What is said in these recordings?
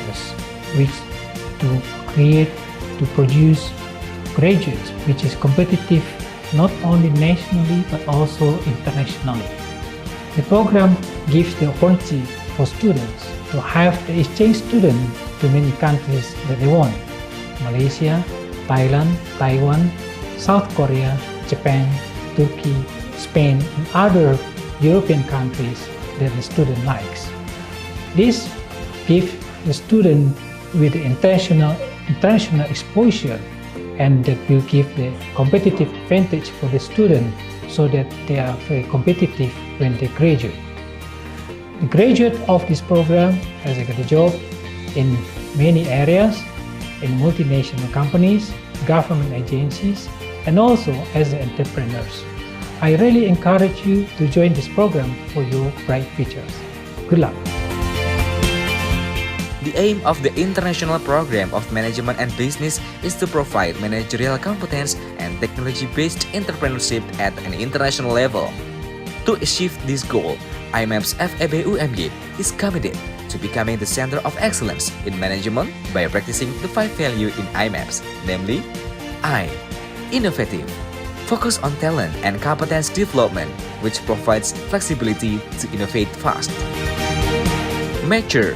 process, which to create, to produce graduates, which is competitive not only nationally but also internationally. The program gives the opportunity for students to have the exchange student to many countries that they want: Malaysia, Thailand, Taiwan, South Korea, Japan, Turkey, Spain, and other European countries that the student likes. This gives the student with the international exposure, and that will give the competitive advantage for the student so that they are very competitive when they graduate. The graduate of this program has got a job in many areas, in multinational companies, government agencies, and also as entrepreneurs. I really encourage you to join this program for your bright futures. Good luck. The aim of the International Program of Management and Business is to provide managerial competence and technology-based entrepreneurship at an international level. To achieve this goal, IMAP's FEB-UMY is committed to becoming the center of excellence in management by practicing the 5 values in IMAPS, namely I. Innovative. Focus on talent and competence development, which provides flexibility to innovate fast. Mature.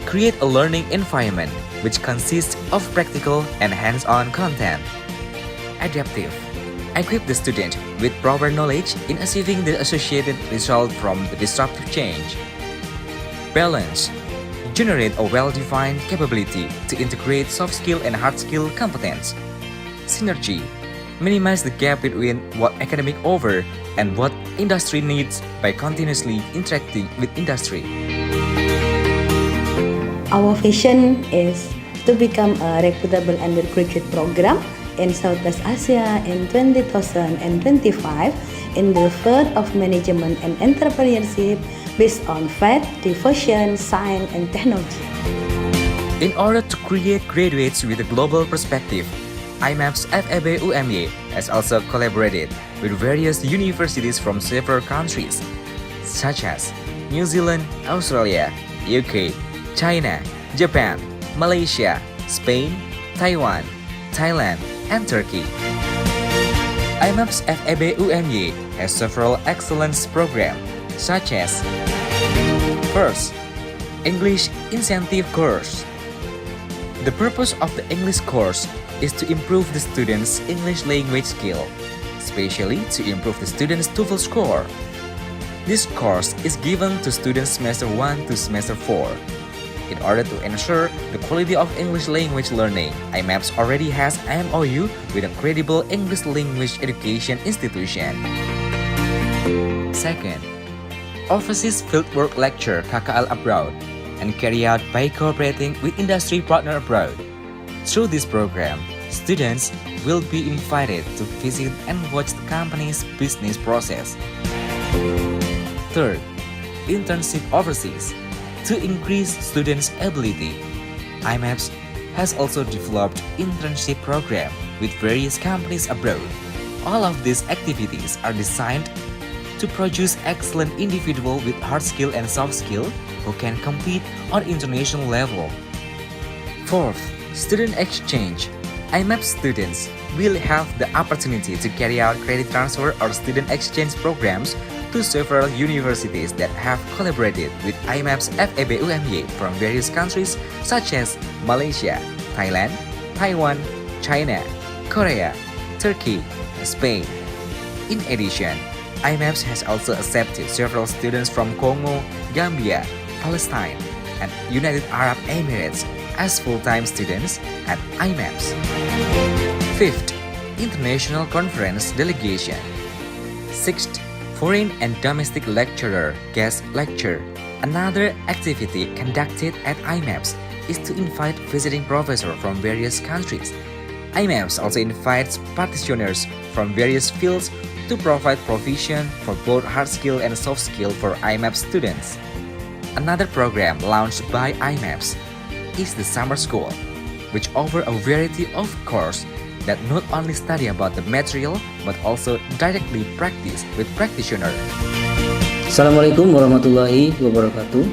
Create a learning environment which consists of practical and hands-on content. Adaptive. Equip the student with proper knowledge in achieving the associated result from the disruptive change. Balance. Generate a well-defined capability to integrate soft skill and hard skill competence. Synergy. Minimize the gap between what academic offer and what industry needs by continuously interacting with industry. Our vision is to become a reputable undergraduate program in Southeast Asia in 2025 in the field of management and entrepreneurship based on faith, devotion, science, and technology. In order to create graduates with a global perspective, IMAP's FEB-UMY has also collaborated with various universities from several countries, such as New Zealand, Australia, UK, China, Japan, Malaysia, Spain, Taiwan, Thailand, and Turkey. IMAP's FEB-UMY has several excellence programs, such as: First, English Incentive Course. The purpose of the English course is to improve the students' English language skill, especially to improve the students' TOEFL score. This course is given to students semester 1 to semester 4. In order to ensure the quality of English language learning, IMAPS already has MOU with a credible English language education institution. Second, Overseas Fieldwork Lecture KKL abroad, and carry out by cooperating with industry partner abroad. Through this program, students will be invited to visit and watch the company's business process. Third, internship overseas. To increase students' ability, IMAPS has also developed internship program with various companies abroad. All of these activities are designed to produce excellent individuals with hard skill and soft skill who can compete on international level. Fourth, student exchange. IMAPS students will have the opportunity to carry out credit transfer or student exchange programs to several universities that have collaborated with IMAPS FEB-UMY from various countries such as Malaysia, Thailand, Taiwan, China, Korea, Turkey, and Spain. In addition, IMAPS has also accepted several students from Congo, Gambia, Palestine, and United Arab Emirates as full-time students at IMAPS. Fifth, international conference delegation. Sixth, foreign and domestic lecturer guest lecture. Another activity conducted at IMAPS is to invite visiting professors from various countries. IMAPS also invites practitioners from various fields to provide provision for both hard skill and soft skill for IMAPS students. Another program launched by IMAPS is the Summer School, which offers a variety of courses that not only study about the material but also directly practice with practitioners. Assalamualaikum warahmatullahi wabarakatuh.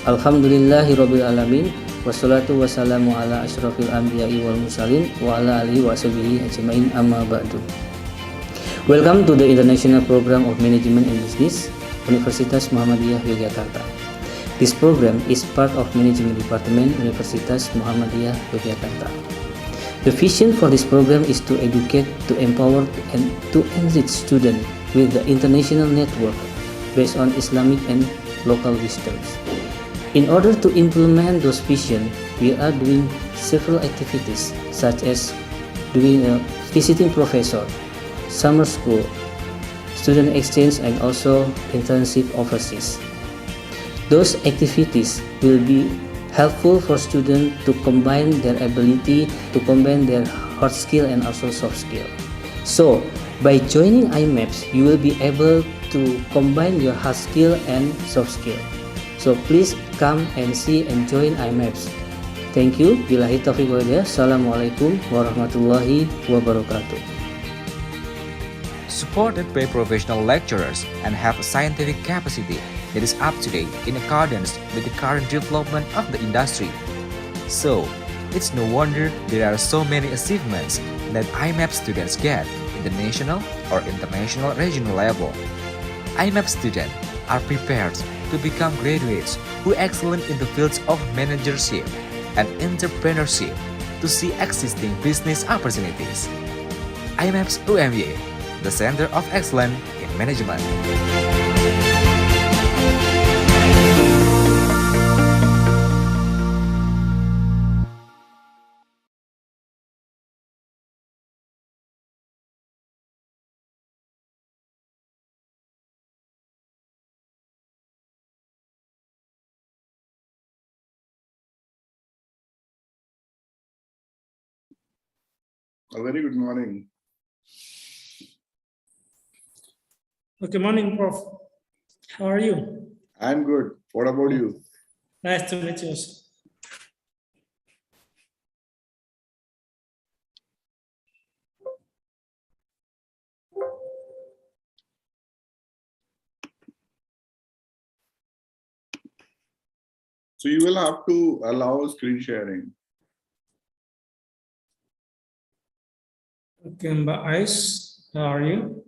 Alhamdulillahirabbil alamin. Wassalatu wassalamu ala asyrafil anbiya'i wal mursalin wa ala alihi wa sahbihi ajma'in amma ba'du. Welcome to the International Program of Management and Business, Universitas Muhammadiyah Yogyakarta. This program is part of Management Department, Universitas Muhammadiyah Yogyakarta. The vision for this program is to educate, to empower, and to enrich students with the international network based on Islamic and local wisdoms. In order to implement those vision, we are doing several activities such as doing a visiting professor, summer school, student exchange, and also internship overseas. Those activities will be helpful for students to combine their ability, to combine their hard skill and also soft skill. So, by joining IMAPS, you will be able to combine your hard skill and soft skill. So, please come and see and join IMAPS. Thank you. Billahi taufiq wal hidayah. Assalamualaikum warahmatullahi wabarakatuh. Supported by professional lecturers and have a scientific capacity that is up to date in accordance with the current development of the industry. So, it's no wonder there are so many achievements that IMAP students get in the national or international regional level. IMAP students are prepared to become graduates who excel in the fields of managership and entrepreneurship to see existing business opportunities. IMAP's UMY, the Center of Excellence in Management. A very good morning. Good morning, Prof. How are you? I'm good. What about you? Nice to meet you. So you will have to allow screen sharing. Okay, Mbak Ais, how are you?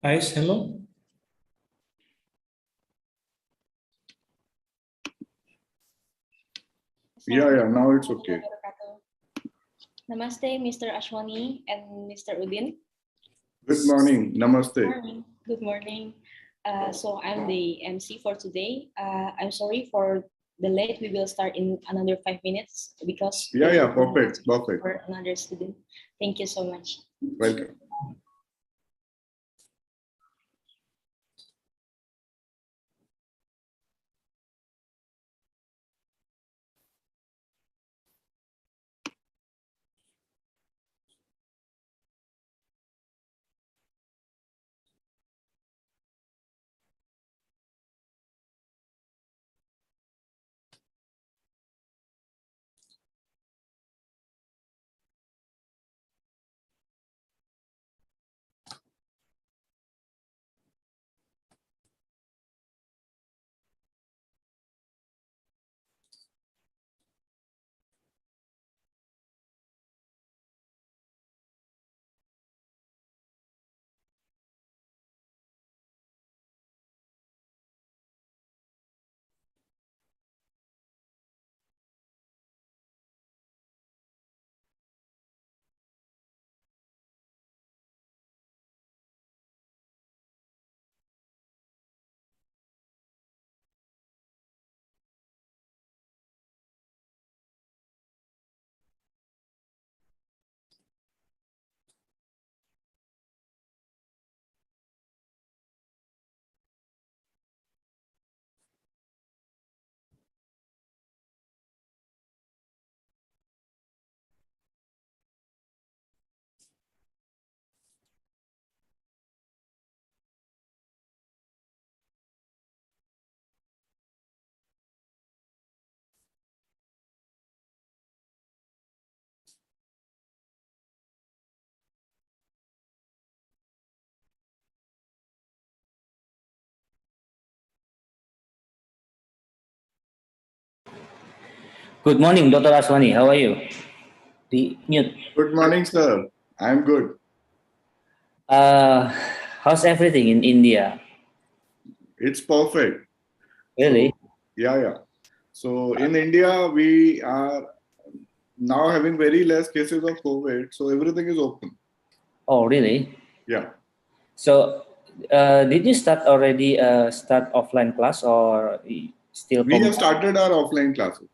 Ais, hello. Yeah, now it's okay. Namaste, Mr. Ashwani and Mr. Udin. Good morning. Namaste. Morning. Good morning. So I'm the MC for today. I'm sorry for the late. We will start in another 5 minutes because Yeah, perfect. for another student. Thank you so much. Welcome. Good morning, Dr. Aswani. How are you? The mute. Good morning, sir. I'm good. Uh, how's everything in India? It's perfect. Really? So, yeah. So in India, we are now having very less cases of COVID. So everything is open. Oh, really? Yeah. So, did you start already start offline class or still We have started our offline classes.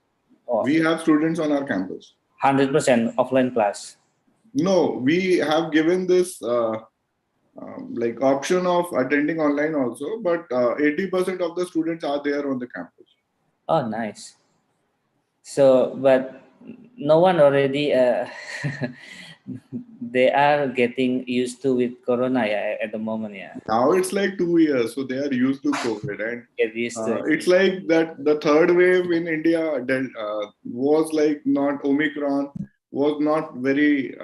Oh, We have students on our campus. 100% offline class? No, we have given this like option of attending online also, but 80% of the students are there on the campus. Oh, nice. So, but no one already they are getting used to with Corona at the moment. Yeah, Now it's like 2 years, so they are used to COVID, and get used to it. it's like that the third wave in India was like not Omicron, was not very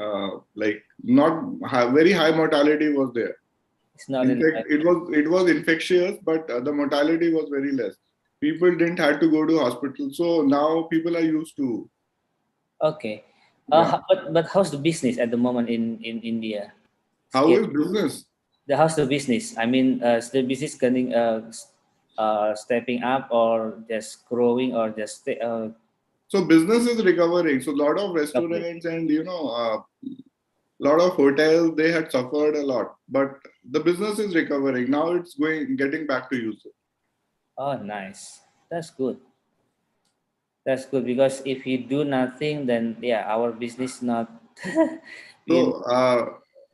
like not very high mortality was there. It's not In really fact, it was infectious, but the mortality was very less. People didn't have to go to hospital, so now people are used to. okay. Yeah. But how's the business at the moment in India? How Still, is business? how's the business? I mean, is the business getting stepping up or just growing or just So business is recovering. So a lot of okay. restaurants and lot of hotels, they had suffered a lot, but the business is recovering now. It's getting back to use. Oh, nice. That's good. That's good because if you do nothing, then yeah, our business not. we, So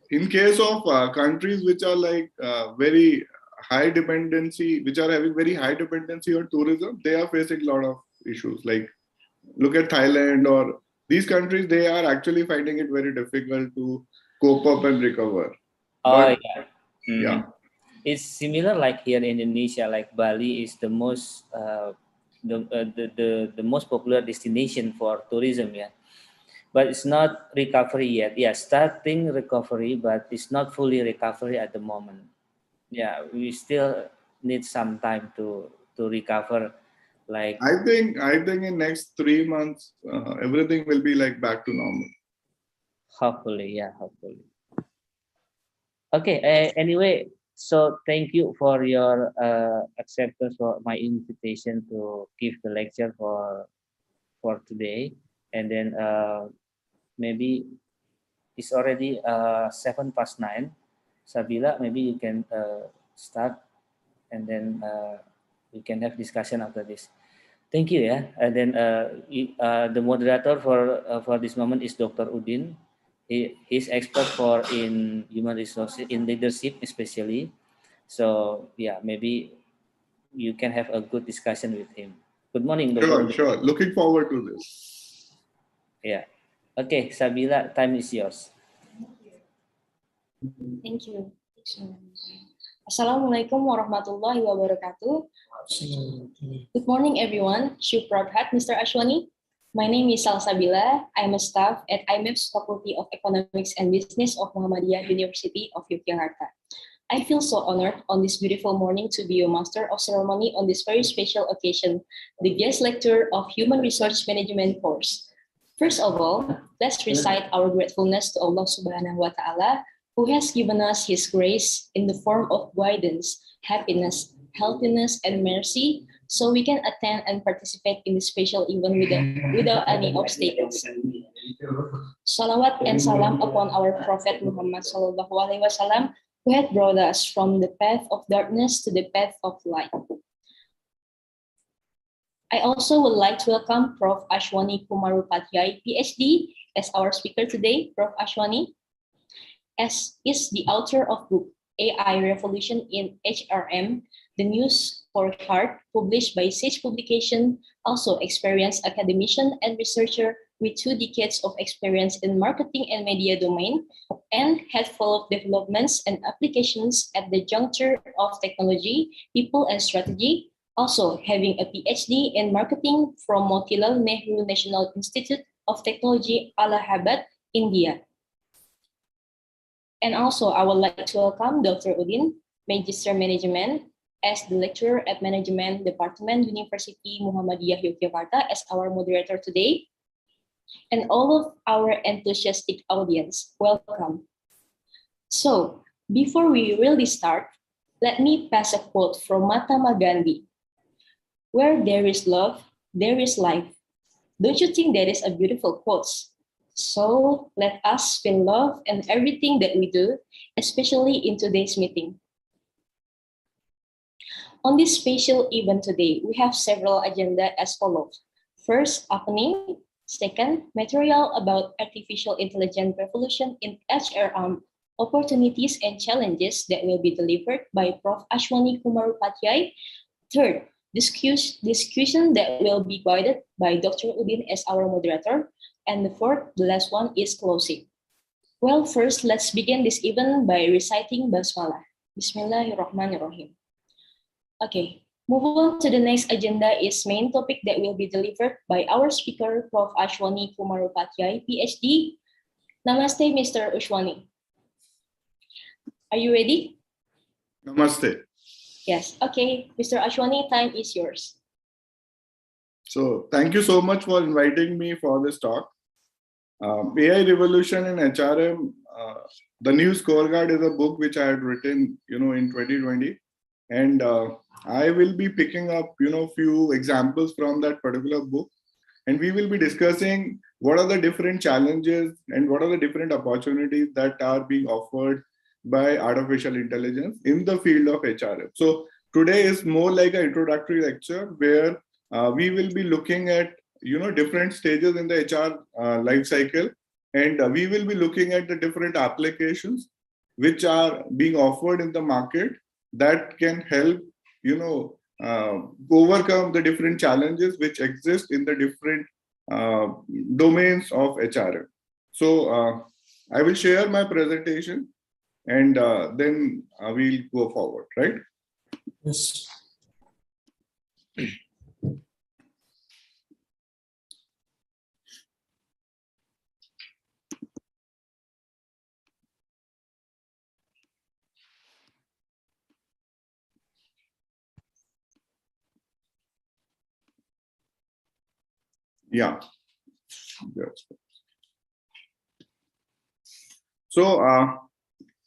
in case of countries which are like very high dependency, which are having very high dependency on tourism, they are facing a lot of issues. Like look at Thailand or these countries, they are actually finding it very difficult to cope up and recover. oh But yeah. yeah, Mhm. It's similar like here in Indonesia. Like Bali is the most the most popular destination for tourism. Yeah, but it's not recovery yet. Yeah, starting recovery, but it's not fully recovery at the moment. Yeah, we still need some time to recover. Like I think in next 3 months, everything will be like back to normal. hopefully, yeah, hopefully. Okay. Anyway, so thank you for your acceptance for my invitation to give the lecture for today, and then maybe it's already 9:07. Sabila, maybe you can start, and then we can have discussion after this. Thank you, yeah. And then the moderator for this moment is Dr. Udin. He's expert for in human resources in leadership especially. So yeah, maybe you can have a good discussion with him. Good morning, Dr. Udin. Sure. Looking forward to this. Yeah. Okay, Sabila, time is yours. Thank you. Assalamualaikum warahmatullahi wabarakatuh. Good morning, everyone. Shukrat, Mr. Ashwani. My name is Salsabila. I'm a staff at IMEP's Faculty of Economics and Business of Muhammadiyah University of Yogyakarta. I feel so honored on this beautiful morning to be your master of ceremony on this very special occasion, the guest lecturer of Human Resource Management course. First of all, let's recite our gratefulness to Allah Subhanahu wa Ta'ala, who has given us His grace in the form of guidance, happiness, healthiness, and mercy, so we can attend and participate in this special event without any obstacles. Salawat and salam upon our Prophet Muhammad Sallallahu Alaihi Wasallam, who had brought us from the path of darkness to the path of light. I also would like to welcome Prof. Ashwani Kumarupatyai, PhD, as our speaker today. Prof. Ashwani is the author of book AI Revolution in HRM, the news scorecard published by Sage Publication, also experienced academician and researcher with 2 decades of experience in marketing and media domain, and had followed developments and applications at the juncture of technology, people, and strategy, also having a PhD in marketing from Motilal Nehru National Institute of Technology, Allahabad, India. And also, I would like to welcome Dr. Udin, Magister Management, as the lecturer at Management Department, University Muhammadiyah Yogyakarta, as our moderator today, and all of our enthusiastic audience, welcome. So, before we really start, let me pass a quote from Mahatma Gandhi. Where there is love, there is life. Don't you think that is a beautiful quote? So, let us feel love in everything that we do, especially in today's meeting. On this special event today, we have several agenda as follows. First, opening. Second, material about artificial intelligence revolution in HRM, opportunities and challenges that will be delivered by Prof. Ashwani Kumarupatyai. Third, discussion that will be guided by Dr. Udin as our moderator. And the fourth, the last one, is closing. Well, first, let's begin this event by reciting Basmalah. Bismillahirrahmanirrahim. Okay, move on to the next agenda is main topic that will be delivered by our speaker, Prof. Ashwani Kumarupatyai, PhD. Namaste, Mr. Ashwani. Are you ready? Namaste. Yes, okay. Mr. Ashwani, time is yours. So thank you so much for inviting me for this talk. AI Revolution in HRM, the new scorecard is a book which I had written, in 2020. And I will be picking up, few examples from that particular book. And we will be discussing what are the different challenges and what are the different opportunities that are being offered by artificial intelligence in the field of HRM. So today is more like an introductory lecture where we will be looking at, different stages in the HR life cycle. And we will be looking at the different applications which are being offered in the market that can help, overcome the different challenges which exist in the different domains of HRM. So I will share my presentation and then we'll go forward, right? Yes. Yeah. Yes. So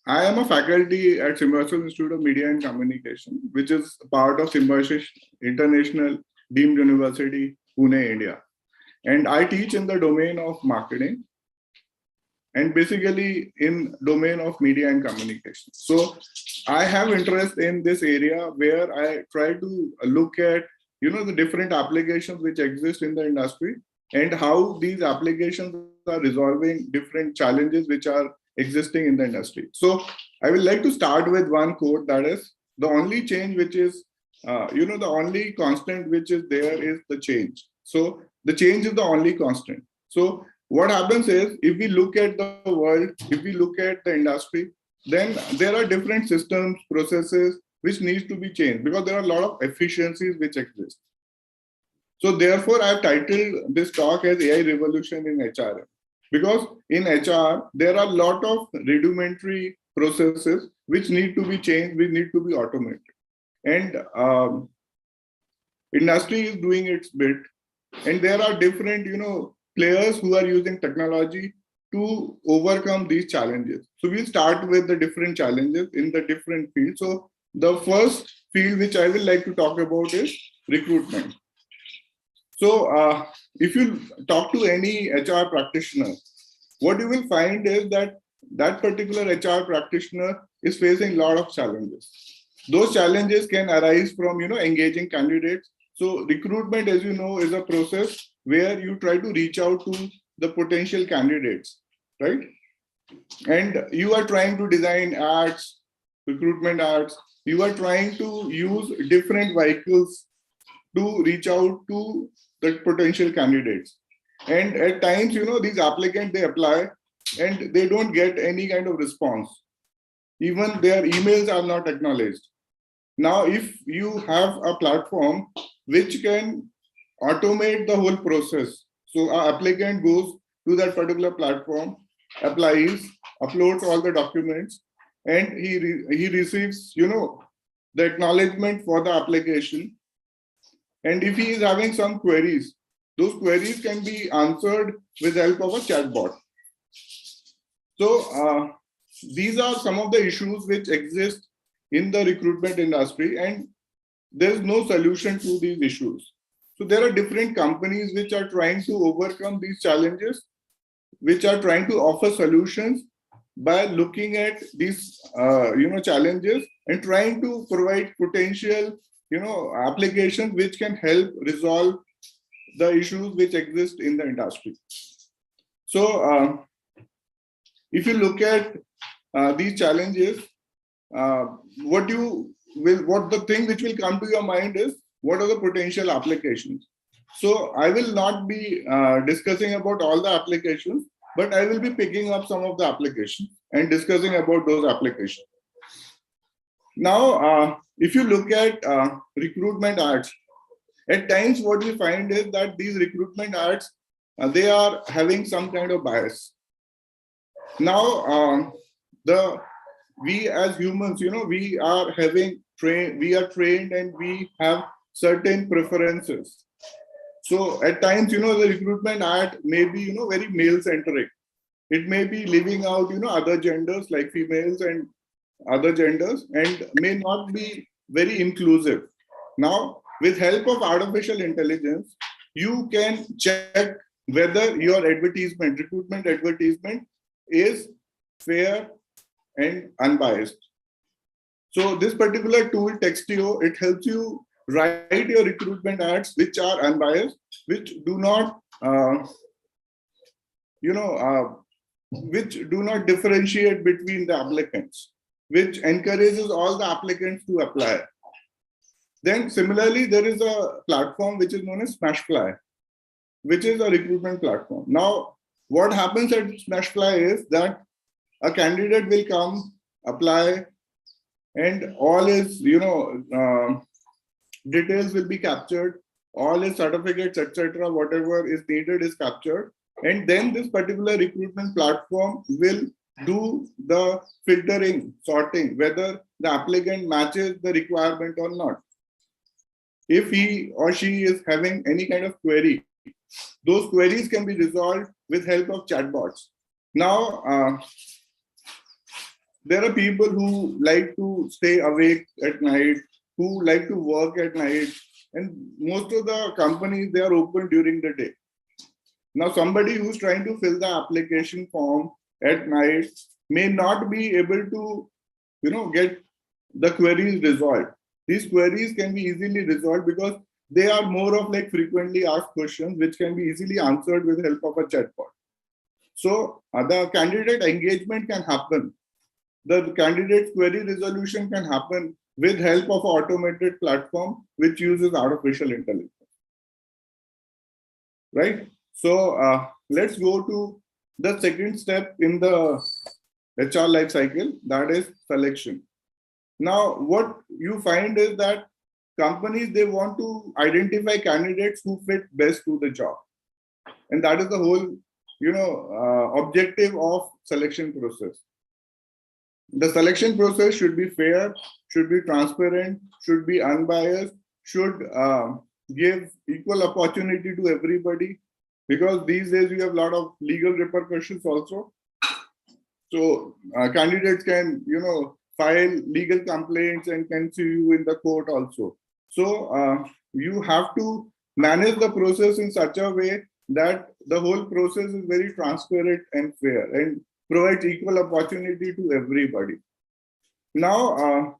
I am a faculty at Symbiosis Institute of Media and Communication, which is part of Symbiosis International Deemed University, Pune, India. And I teach in the domain of marketing and basically in domain of media and communication. So I have interest in this area where I try to look at, the different applications which exist in the industry and how these applications are resolving different challenges which are existing in the industry. So I would like to start with one quote, that is, the only change which is, the only constant which is there is the change. So the change is the only constant. So what happens is, if we look at the world, if we look at the industry, then there are different systems, processes which needs to be changed because there are a lot of efficiencies which exist. So therefore, I have titled this talk as AI Revolution in HRM. Because in HR, there are a lot of rudimentary processes which need to be changed, which need to be automated. And industry is doing its bit. And there are different, players who are using technology to overcome these challenges. So we'll start with the different challenges in the different fields. So the first field which I would like to talk about is recruitment. So if you talk to any HR practitioner, what you will find is that that particular HR practitioner is facing a lot of challenges. Those challenges can arise from, engaging candidates. So recruitment, as you know, is a process where you try to reach out to the potential candidates, right? And you are trying to design ads, recruitment ads. You are trying to use different vehicles to reach out to the potential candidates. And at times, these applicants, they apply and they don't get any kind of response. Even their emails are not acknowledged. Now, if you have a platform which can automate the whole process, so an applicant goes to that particular platform, applies, uploads all the documents, and he receives, the acknowledgement for the application. And if he is having some queries, those queries can be answered with the help of a chatbot. So these are some of the issues which exist in the recruitment industry, and there's no solution to these issues. So there are different companies which are trying to overcome these challenges, which are trying to offer solutions by looking at these challenges and trying to provide potential applications which can help resolve the issues which exist in the industry. So if you look at these challenges, what the thing which will come to your mind is, what are the potential applications? So I will not be discussing about all the applications, but I will be picking up some of the applications and discussing about those applications. Now, if you look at recruitment ads, at times what we find is that these recruitment ads, they are having some kind of bias. Now, we as humans, we are trained and we have certain preferences. So at times, the recruitment ad may be, very male centric. It may be leaving out, other genders like females and other genders, and may not be very inclusive. Now, with help of artificial intelligence, you can check whether your recruitment advertisement is fair and unbiased. So this particular tool, Textio, it helps you write your recruitment ads which are unbiased, which do not, which do not differentiate between the applicants, which encourages all the applicants to apply. Then similarly, there is a platform which is known as Smashfly, which is a recruitment platform. Now, what happens at Smashfly is that a candidate will come, apply, and all his, details will be captured, all his certificates, etc., whatever is needed is captured. And then this particular recruitment platform will do the filtering, sorting, whether the applicant matches the requirement or not. If he or she is having any kind of query, those queries can be resolved with help of chatbots. Now, there are people who like to stay awake at night, who like to work at night, and most of the companies, they are open during the day. Now, somebody who's trying to fill the application form at night may not be able to, get the queries resolved. These queries can be easily resolved because they are more of like frequently asked questions, which can be easily answered with the help of a chatbot. So the candidate engagement can happen. The candidate query resolution can happen with help of an automated platform which uses artificial intelligence. Right? So let's go to the second step in the HR life cycle, that is selection. Now, what you find is that companies, they want to identify candidates who fit best to the job. And that is the whole, objective of selection process. The selection process should be fair, should be transparent, should be unbiased, should give equal opportunity to everybody, because these days we have a lot of legal repercussions also. So candidates can, file legal complaints and can sue you in the court also. So you have to manage the process in such a way that the whole process is very transparent and fair and provides equal opportunity to everybody. Now,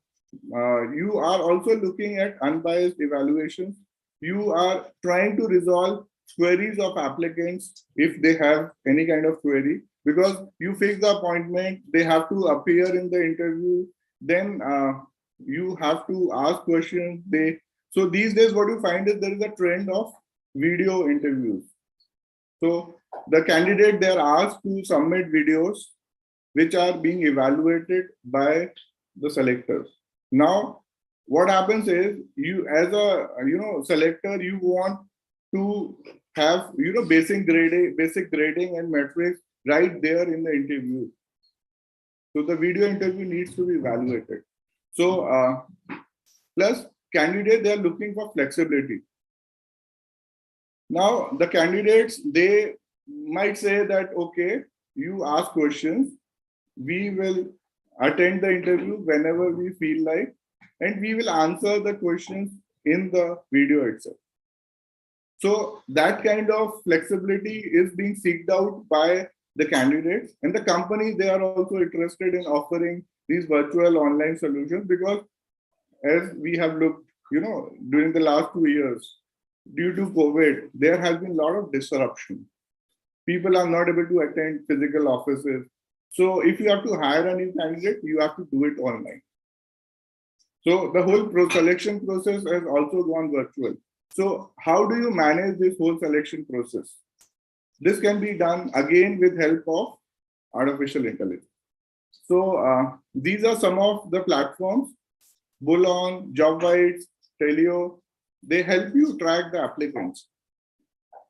you are also looking at unbiased evaluations. You are trying to resolve queries of applicants if they have any kind of query, because you fix the appointment, they have to appear in the interview, then you have to ask questions. So these days what you find is there is a trend of video interviews. So the candidate, they are asked to submit videos which are being evaluated by the selectors. Now, what happens is, you as a selector, you want to have basic grading and metrics right there in the interview. So the video interview needs to be evaluated. So Plus, candidate, they are looking for flexibility. Now, the candidates, they might say that, okay, you ask questions, we will attend the interview whenever we feel like, and we will answer the questions in the video itself. So that kind of flexibility is being sought out by the candidates, and the companies, they are also interested in offering these virtual online solutions, because as we have looked, during the last 2 years, due to COVID, there has been a lot of disruption. People are not able to attend physical offices. So if you have to hire a new candidate, you have to do it online. So the whole selection process has also gone virtual. So how do you manage this whole selection process? This can be done again with help of artificial intelligence. So these are some of the platforms: Bullhorn, JobVites, Telio. They help you track the applicants.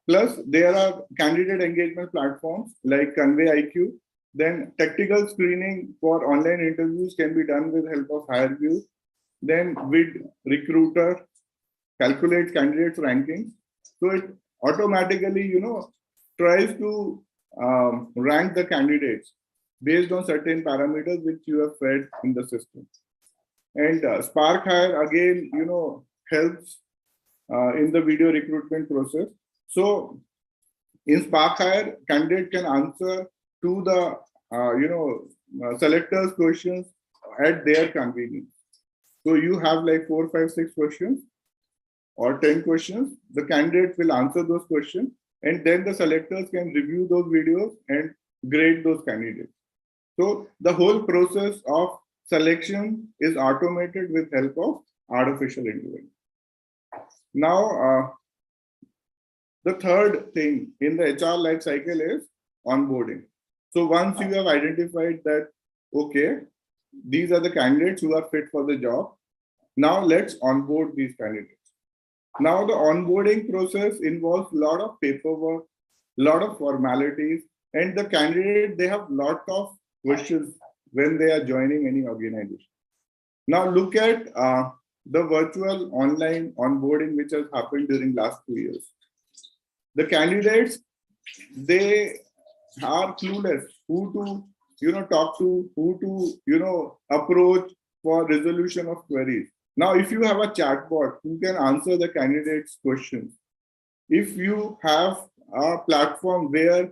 Plus, there are candidate engagement platforms like Convey IQ. Then technical screening for online interviews can be done with help of HireVue. Then with Recruiter, calculates candidates rankings. So it automatically, tries to rank the candidates based on certain parameters which you have fed in the system. And Spark Hire again, helps in the video recruitment process. So in Spark Hire, candidate can answer to the selectors' questions at their convenience. So you have like 4, 5, 6 questions or 10 questions. The candidate will answer those questions, and then the selectors can review those videos and grade those candidates. So the whole process of selection is automated with help of artificial intelligence. Now, the third thing in the HR life cycle is onboarding. So once you have identified that, okay, these are the candidates who are fit for the job, now let's onboard these candidates. Now the onboarding process involves a lot of paperwork, a lot of formalities, and the candidate, they have a lot of questions when they are joining any organization. Now look at the virtual online onboarding which has happened during last 2 years. The candidates, they are clueless who to talk to, who to approach for resolution of queries. Now, if you have a chatbot who can answer the candidates' questions, if you have a platform where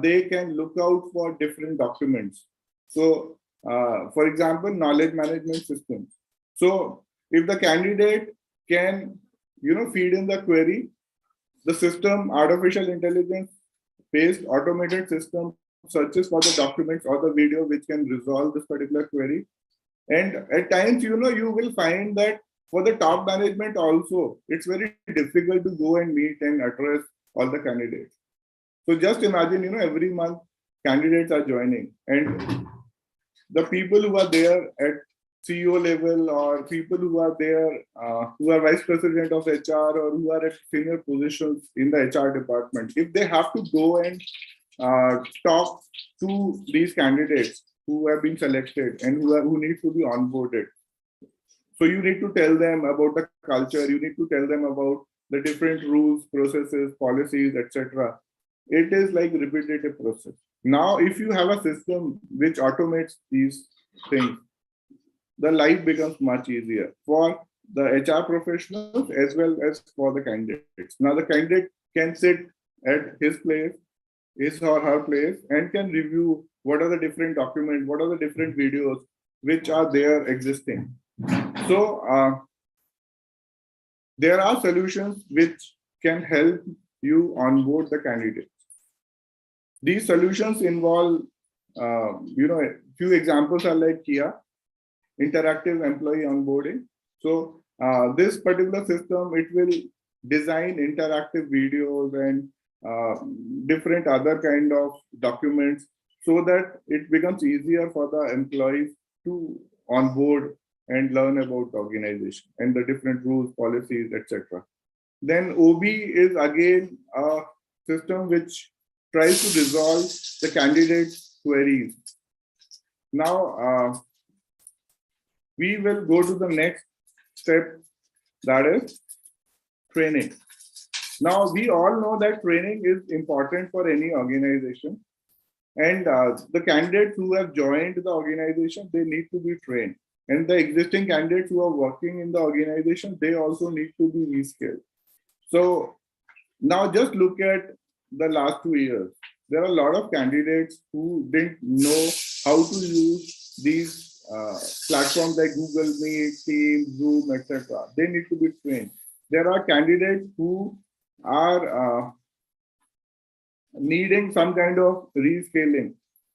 they can look out for different documents. So, for example, knowledge management systems. So, if the candidate can, feed in the query, the system, artificial intelligence-based automated system searches for the documents or the video which can resolve this particular query. And at times, you will find that for the top management also, it's very difficult to go and meet and address all the candidates. So just imagine, every month candidates are joining, and the people who are there at CEO level, or people who are there, who are vice president of HR, or who are at senior positions in the HR department, if they have to go and talk to these candidates who have been selected and who need to be onboarded. So you need to tell them about the culture, you need to tell them about the different rules, processes, policies, etc. It is like repetitive process. Now, if you have a system which automates these things, the life becomes much easier for the HR professionals as well as for the candidates. Now, the candidate can sit at his place, his or her place, and can review what are the different documents, what are the different videos which are there existing. So there are solutions which can help you onboard the candidates. These solutions involve, a few examples are like Kia, interactive employee onboarding. So this particular system, it will design interactive videos and different other kind of documents so that it becomes easier for the employees to onboard and learn about the organization and the different rules, policies, etc. Then OB is again a system which tries to resolve the candidate's queries. Now, we will go to the next step, that is training. Now, we all know that training is important for any organization. And the candidates who have joined the organization, they need to be trained. And the existing candidates who are working in the organization, they also need to be reskilled. So now just look at the last 2 years. There are a lot of candidates who didn't know how to use these platforms like Google Meet, Teams, Zoom, etc. They need to be trained. There are candidates who are needing some kind of rescaling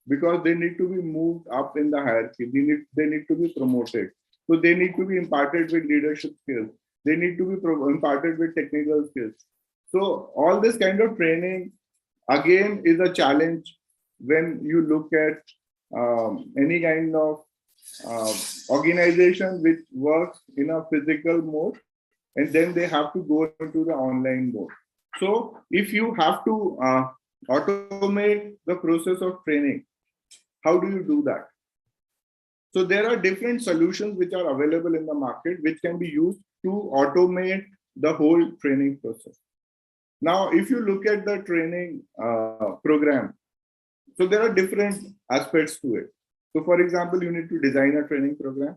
because they need to be moved up in the hierarchy. They need to be promoted. So they need to be imparted with leadership skills. They need to be imparted with technical skills. So all this kind of training, again, is a challenge when you look at any kind of organization which works in a physical mode, and then they have to go into the online mode. So if you have to automate the process of training, how do you do that? So there are different solutions which are available in the market which can be used to automate the whole training process. Now, if you look at the training program, so there are different aspects to it. So for example, you need to design a training program.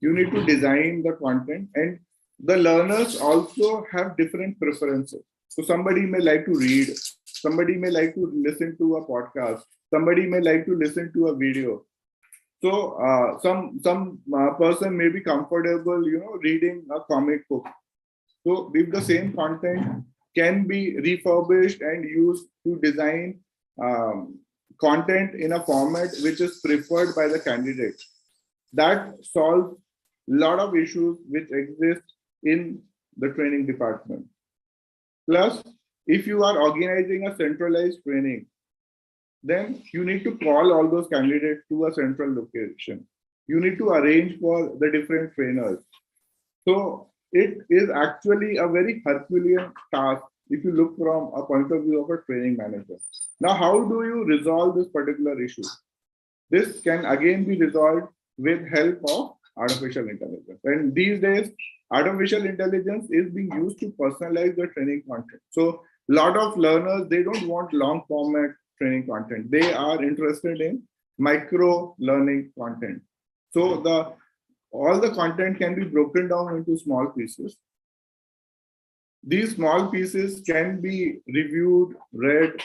You need to design the content, and the learners also have different preferences. So somebody may like to read, somebody may like to listen to a podcast, somebody may like to listen to a video. So some person may be comfortable, reading a comic book. So if the same content can be refurbished and used to design content in a format which is preferred by the candidate, that solves a lot of issues which exist in the training department. Plus, if you are organizing a centralized training, then you need to call all those candidates to a central location. You need to arrange for the different trainers. So it is actually a very Herculean task if you look from a point of view of a training manager. Now, how do you resolve this particular issue? This can again be resolved with help of artificial intelligence. And these days, artificial intelligence is being used to personalize the training content. So a lot of learners, they don't want long format training content. They are interested in micro learning content. So all the content can be broken down into small pieces. These small pieces can be reviewed, read,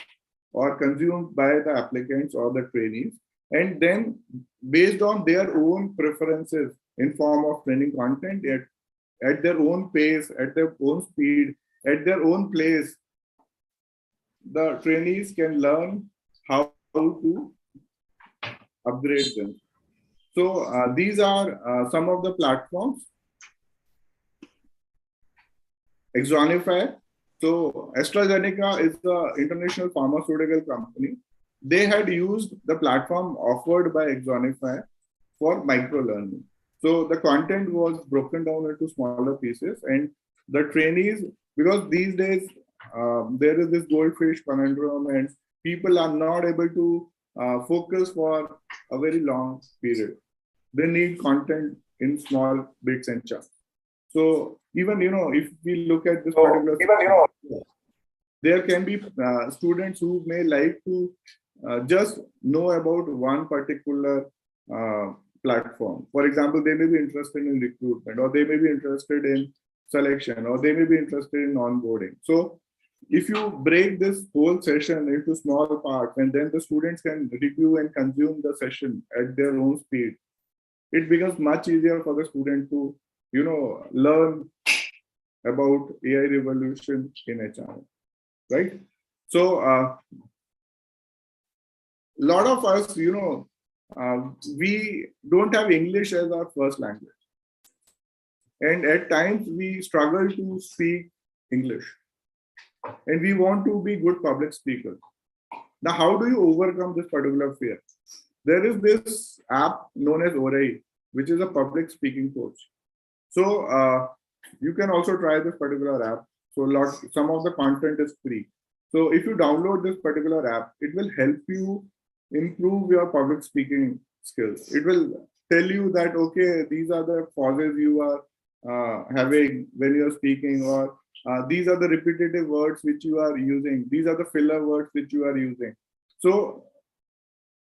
or consumed by the applicants or the trainees. And then based on their own preferences in form of training content at their own pace, at their own speed, at their own place, the trainees can learn how to upgrade them. So these are some of the platforms. Exonify. So AstraZeneca is the international pharmaceutical company. They had used the platform offered by Exonify for micro-learning. So the content was broken down into smaller pieces, and the trainees, because these days there is this goldfish conundrum and people are not able to focus for a very long period. They need content in small bits and chunks. So even, if we look at this particular, there can be students who may like to just know about one particular platform. For example, they may be interested in recruitment, or they may be interested in selection, or they may be interested in onboarding. So if you break this whole session into small parts, and then the students can review and consume the session at their own speed, it becomes much easier for the student to, learn about AI revolution in HRM, right? So a lot of us, we don't have English as our first language. And at times we struggle to speak English. And we want to be good public speakers. Now, how do you overcome this particular fear? There is this app known as Orai, which is a public speaking coach. So you can also try this particular app. So some of the content is free. So if you download this particular app, it will help you improve your public speaking skills. It will tell you that, okay, these are the pauses you are having when you are speaking, or these are the repetitive words which you are using, these are the filler words which you are using. So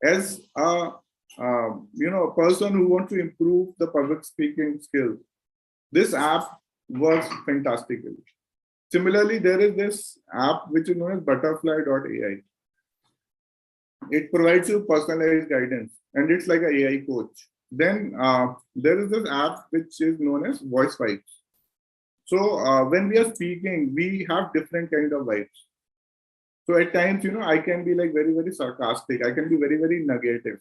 as a a person who wants to improve the public speaking skills, this app works fantastically. Similarly, there is this app which is known as butterfly.ai. It provides you personalized guidance, and it's like an AI coach. Then there is this app which is known as voice vibes. So when we are speaking, we have different kind of vibes. So at times, I can be like very, very sarcastic. I can be very, very negative.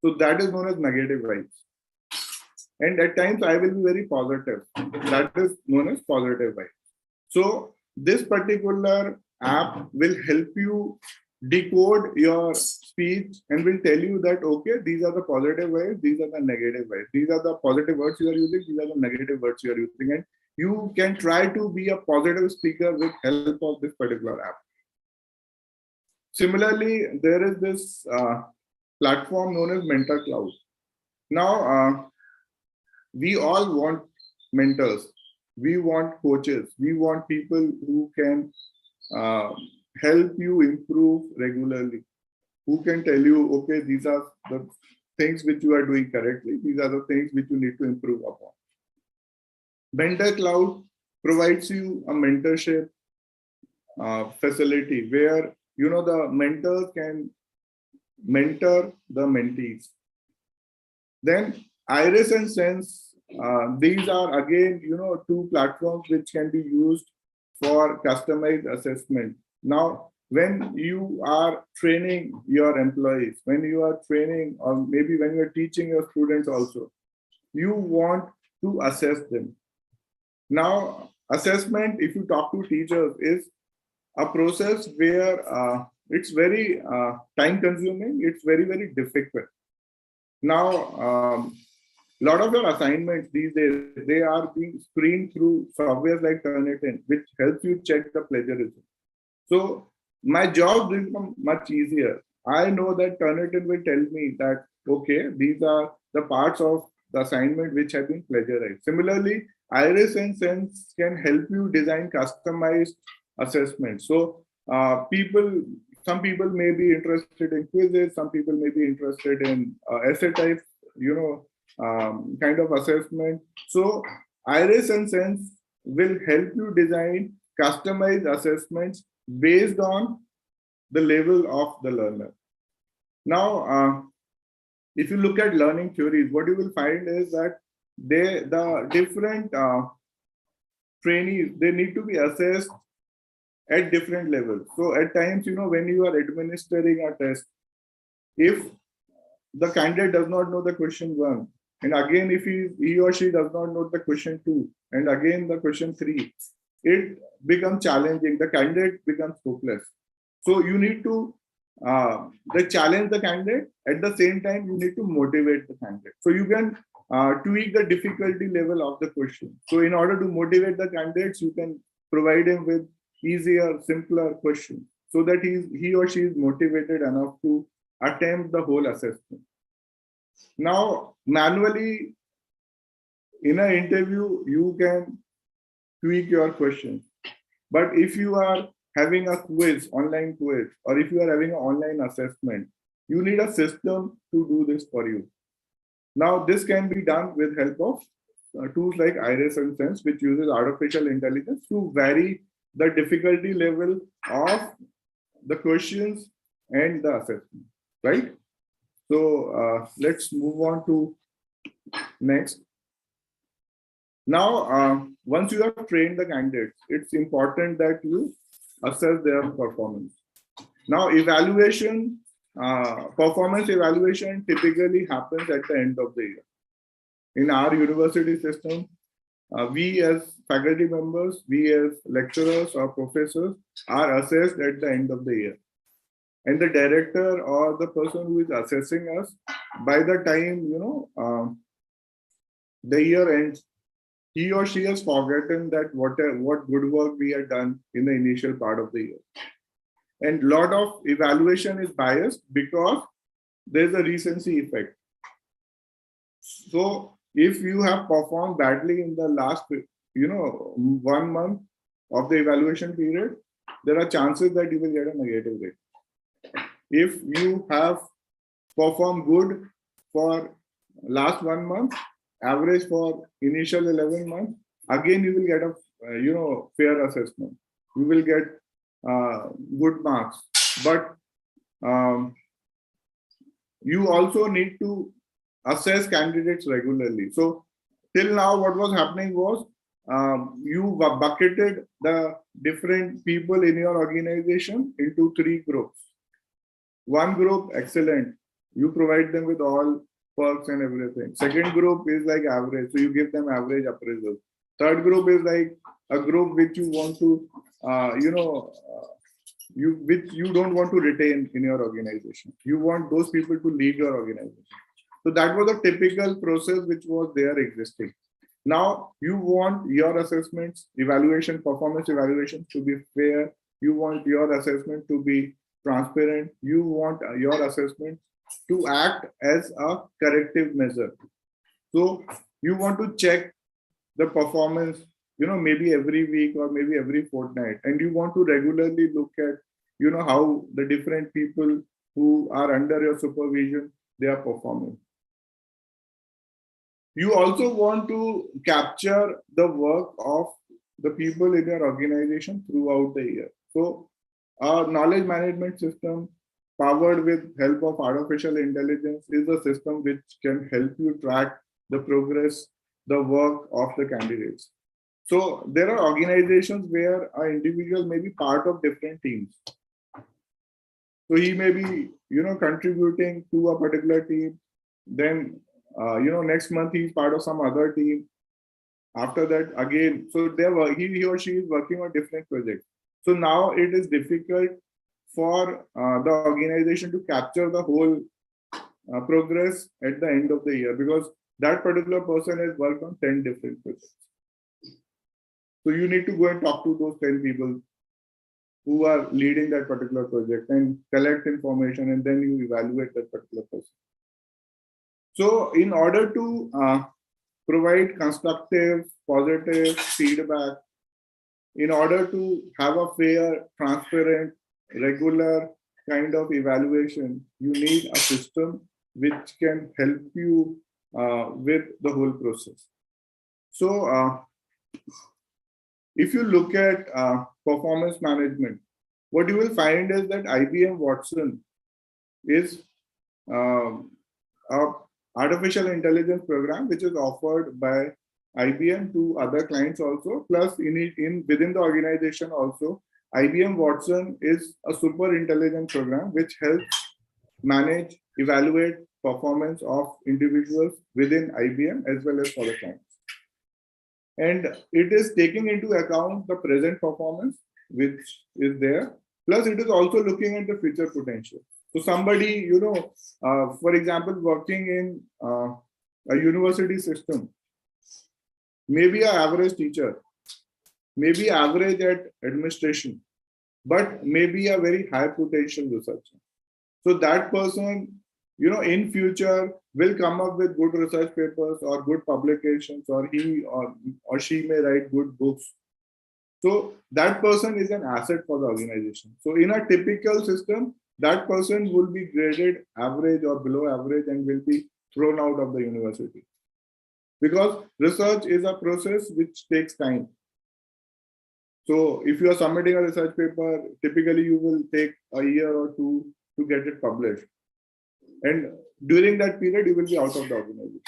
So that is known as negative vibes. And at times I will be very positive. That is known as positive vibes. So this particular app will help you decode your speech and will tell you that, okay, these are the positive vibes, these are the negative vibes. These are the positive words you are using, these are the negative words you are using. And you can try to be a positive speaker with help of this particular app. Similarly, there is this platform known as Mentor Cloud. Now, we all want mentors, we want coaches, we want people who can help you improve regularly, who can tell you, okay, these are the things which you are doing correctly, these are the things which you need to improve upon. Mentor Cloud provides you a mentorship facility where the mentor can mentor the mentees. Then Iris and Sense, these are again two platforms which can be used for customized assessment. Now, when you are training your employees, when you are training, or maybe when you are teaching your students also, you want to assess them. Now, assessment, if you talk to teachers, is a process where it's very time consuming, it's very, very difficult. Now, a lot of your assignments these days, they are being screened through software like Turnitin, which helps you check the plagiarism. So my job will become much easier. I know that Turnitin will tell me that, okay, these are the parts of the assignment which have been plagiarized. Similarly, Iris and Sense can help you design customized assessments. So some people may be interested in quizzes, some people may be interested in essay type, kind of assessment. So Iris and Sense will help you design customized assessments based on the level of the learner. Now, if you look at learning theories, what you will find is that the different trainees, they need to be assessed at different levels. So at times, when you are administering a test, if the candidate does not know the question 1, and again, if he or she does not know the question 2, and again the question 3, it becomes challenging. The candidate becomes hopeless. So you need to challenge the candidate. At the same time, you need to motivate the candidate. So you can tweak the difficulty level of the question. So in order to motivate the candidates, you can provide him with easier, simpler questions so that he or she is motivated enough to attempt the whole assessment. Now, manually, in an interview, you can tweak your questions. But if you are having a quiz, online quiz, or if you are having an online assessment, you need a system to do this for you. Now, this can be done with help of tools like Iris and Sense, which uses artificial intelligence to vary the difficulty level of the questions and the assessment, right? So let's move on to next. Now, once you have trained the candidates, it's important that you assess their performance. Now, evaluation, performance evaluation typically happens at the end of the year. In our university system, we as faculty members, we as lecturers or professors are assessed at the end of the year. And the director or the person who is assessing us, by the time, the year ends, he or she has forgotten that what good work we had done in the initial part of the year. And a lot of evaluation is biased because there's a recency effect. So If you have performed badly in the last, 1 month of the evaluation period, there are chances that you will get a negative grade. If you have performed good for last 1 month, average for initial 11 months, again you will get a fair assessment. You will get good marks, but you also need to assess candidates regularly. So till now, what was happening was you bucketed the different people in your organization into 3 groups. One group, excellent. You provide them with all perks and everything. Second group is like average. So you give them average appraisal. Third group is like a group which you want to, which you don't want to retain in your organization. You want those people to leave your organization. So that was a typical process which was there existing. Now you want your assessments, performance evaluation to be fair. You want your assessment to be transparent. You want your assessment to act as a corrective measure. So you want to check the performance, maybe every week or maybe every fortnight, and you want to regularly look at, how the different people who are under your supervision, they are performing. You also want to capture the work of the people in your organization throughout the year. So our knowledge management system powered with help of artificial intelligence is a system which can help you track the progress, the work of the candidates. So there are organizations where an individual may be part of different teams. So he may be, contributing to a particular team. Then, next month he's part of some other team. After that, again, so he or she is working on different projects. So now it is difficult for the organization to capture the whole progress at the end of the year, because that particular person has worked on 10 different projects. So you need to go and talk to those 10 people who are leading that particular project and collect information, and then you evaluate that particular person. So in order to provide constructive, positive feedback, in order to have a fair, transparent, regular kind of evaluation, you need a system which can help you with the whole process. So if you look at performance management, what you will find is that IBM Watson is an artificial intelligence program which is offered by IBM to other clients also. Plus, within the organization also, IBM Watson is a super intelligent program which helps manage, evaluate performance of individuals within IBM as well as for the clients. And it is taking into account the present performance which is there. Plus, it is also looking at the future potential. So somebody, for example, working in a university system, maybe an average teacher, maybe average at administration, but maybe a very high potential researcher. So that person, in future will come up with good research papers or good publications, or he or she may write good books. So that person is an asset for the organization. So in a typical system, that person will be graded average or below average and will be thrown out of the university. Because research is a process which takes time. So if you are submitting a research paper, typically you will take a year or two to get it published. And during that period, you will be out of the organization.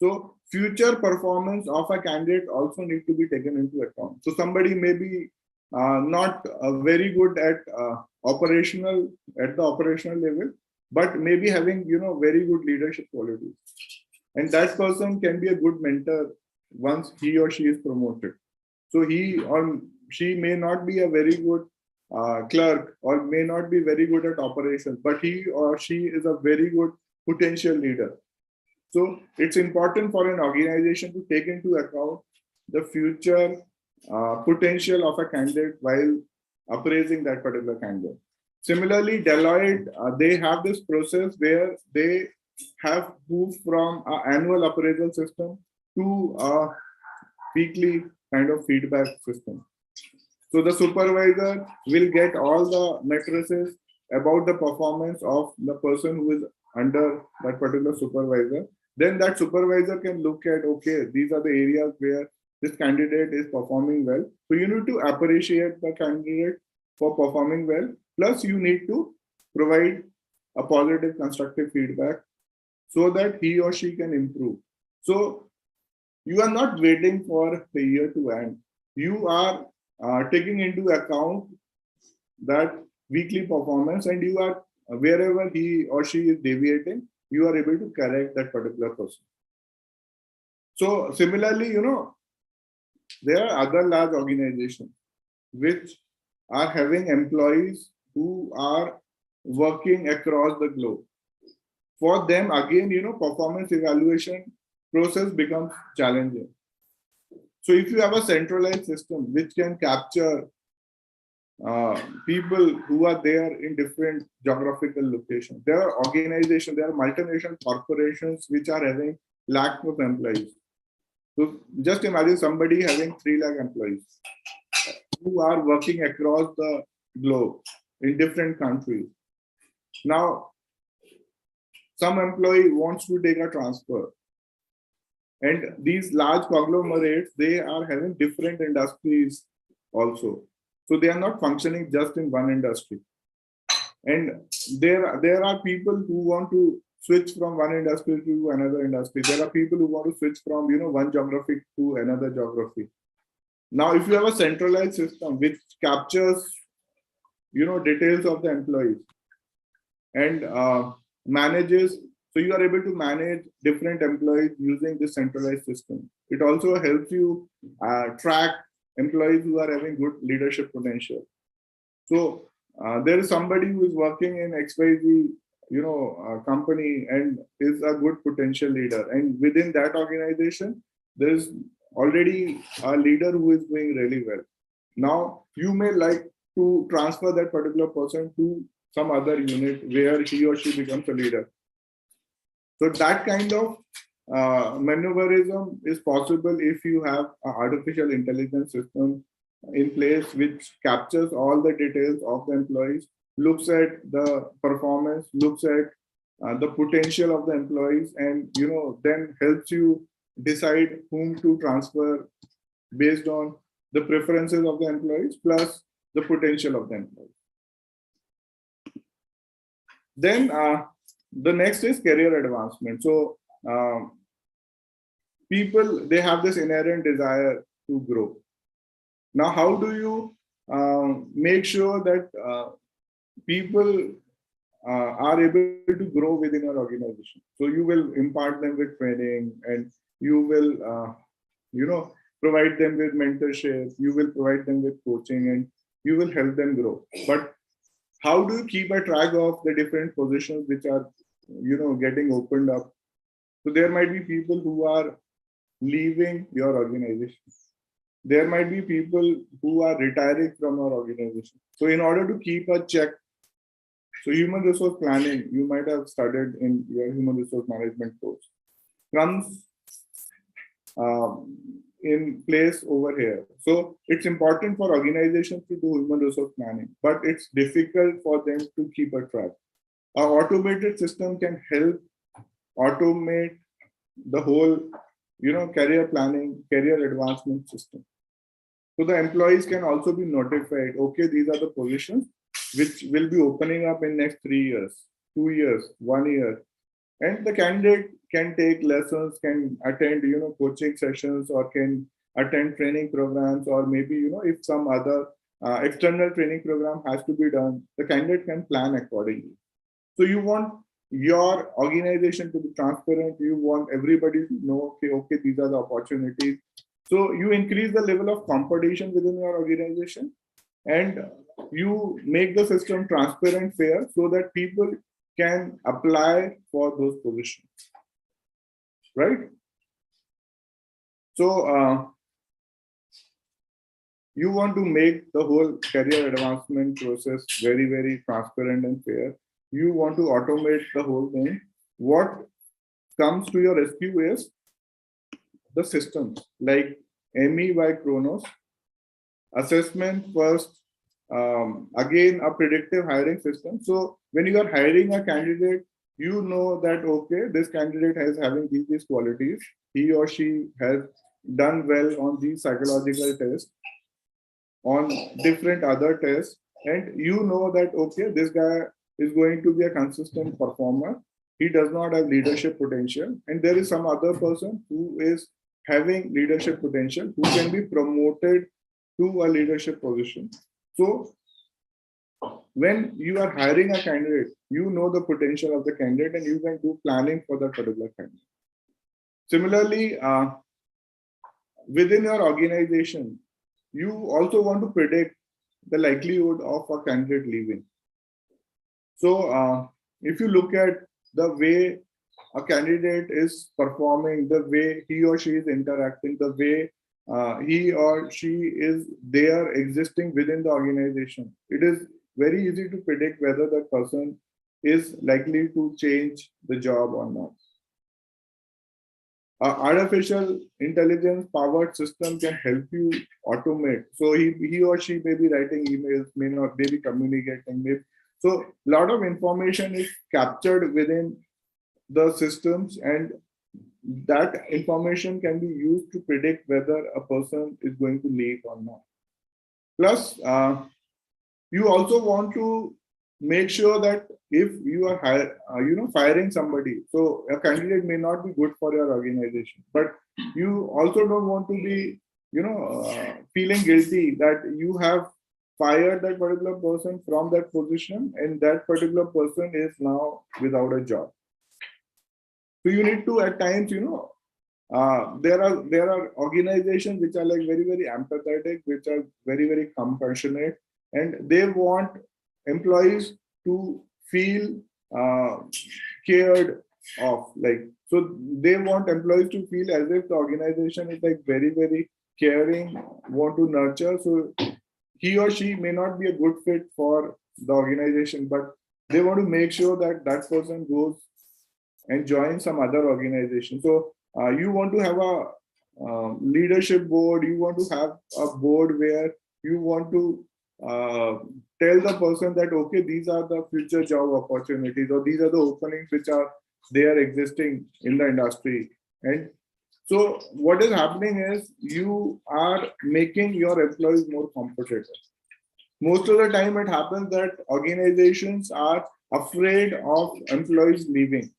So future performance of a candidate also need to be taken into account. So somebody may be not very good at the operational level, but maybe having very good leadership qualities. And that person can be a good mentor once he or she is promoted. So he or she may not be a very good clerk or may not be very good at operations, but he or she is a very good potential leader. So it's important for an organization to take into account the future potential of a candidate while appraising that particular candidate. Similarly, Deloitte, they have this process where they have moved from an annual appraisal system to a weekly kind of feedback system. So the supervisor will get all the matrices about the performance of the person who is under that particular supervisor. Then that supervisor can look at, okay, these are the areas where this candidate is performing well. So you need to appreciate the candidate for performing well. Plus you need to provide a positive constructive feedback so that he or she can improve. So you are not waiting for the year to end. You are taking into account that weekly performance, and you are wherever he or she is deviating, you are able to correct that particular person. So similarly, there are other large organizations which are having employees who are working across the globe. For them, again, performance evaluation process becomes challenging. So if you have a centralized system which can capture people who are there in different geographical locations, there are organizations, there are multinational corporations which are having lakhs of employees. So just imagine somebody having 3 lakh employees who are working across the globe in different countries. Now, some employee wants to take a transfer. And these large conglomerates, they are having different industries also. So they are not functioning just in one industry. And there are people who want to switch from one industry to another industry. There are people who want to switch from one geography to another geography. Now, if you have a centralized system which captures details of the employees and manages, so you are able to manage different employees using this centralized system. It also helps you track employees who are having good leadership potential. So there is somebody who is working in XYZ company and is a good potential leader, and within that organization there is already a leader who is doing really well. Now you may like to transfer that particular person to some other unit where he or she becomes a leader. So that kind of maneuverism is possible if you have an artificial intelligence system in place which captures all the details of the employees, looks at the performance, looks at the potential of the employees, and then helps you decide whom to transfer based on the preferences of the employees plus the potential of the employees. Then the next is career advancement. So people, they have this inherent desire to grow. Now, how do you make sure that people are able to grow within your organization? So you will impart them with training, and you will, provide them with mentorship. You will provide them with coaching, and you will help them grow. But how do you keep a track of the different positions which are, getting opened up? So there might be people who are leaving your organization. There might be people who are retiring from your organization. So in order to keep a check, so human resource planning, you might have studied in your human resource management course, comes in place over here. So it's important for organizations to do human resource planning, but it's difficult for them to keep a track. An automated system can help automate the whole, career planning, career advancement system. So the employees can also be notified, okay, these are the positions which will be opening up in next 3 years, 2 years, 1 year. And the candidate can take lessons, can attend, coaching sessions, or can attend training programs, or maybe, if some other external training program has to be done, the candidate can plan accordingly. So you want your organization to be transparent. You want everybody to know, okay, these are the opportunities. So you increase the level of competition within your organization, and you make the system transparent, fair, so that people can apply for those positions, right? So you want to make the whole career advancement process very, very transparent and fair. You want to automate the whole thing. what comes to your rescue is the systems like MEY Chronos, assessment first, again a predictive hiring system. So when you are hiring a candidate, you know that okay, this candidate has having these qualities, he or she has done well on these psychological tests, on different other tests, and you know that okay, this guy is going to be a consistent performer, he does not have leadership potential, and there is some other person who is having leadership potential who can be promoted to a leadership position. So when you are hiring a candidate, you know the potential of the candidate and you can do planning for that particular candidate. Similarly, within your organization, you also want to predict the likelihood of a candidate leaving. So if you look at the way a candidate is performing, the way he or she is interacting, the way he or she is there existing within the organization, it is very easy to predict whether that person is likely to change the job or not. Artificial intelligence powered system can help you automate. So he or she may be writing emails, may not, may be communicating. So a lot of information is captured within the systems, and that information can be used to predict whether a person is going to leave or not. Plus, you also want to make sure that if you are firing somebody, so a candidate may not be good for your organization, but you also don't want to be feeling guilty that you have fired that particular person from that position and that particular person is now without a job. So you need to at times, there are organizations which are like very, very empathetic, which are very, very compassionate, and they want employees to feel cared of. Like, so they want employees to feel as if the organization is like very, very caring, want to nurture. So he or she may not be a good fit for the organization, but they want to make sure that that person goes and join some other organization. So you want to have a leadership board, you want to have a board where you want to tell the person that, okay, these are the future job opportunities, or these are the openings which are there existing in the industry. And so what is happening is you are making your employees more competitive. Most of the time it happens that organizations are afraid of employees leaving.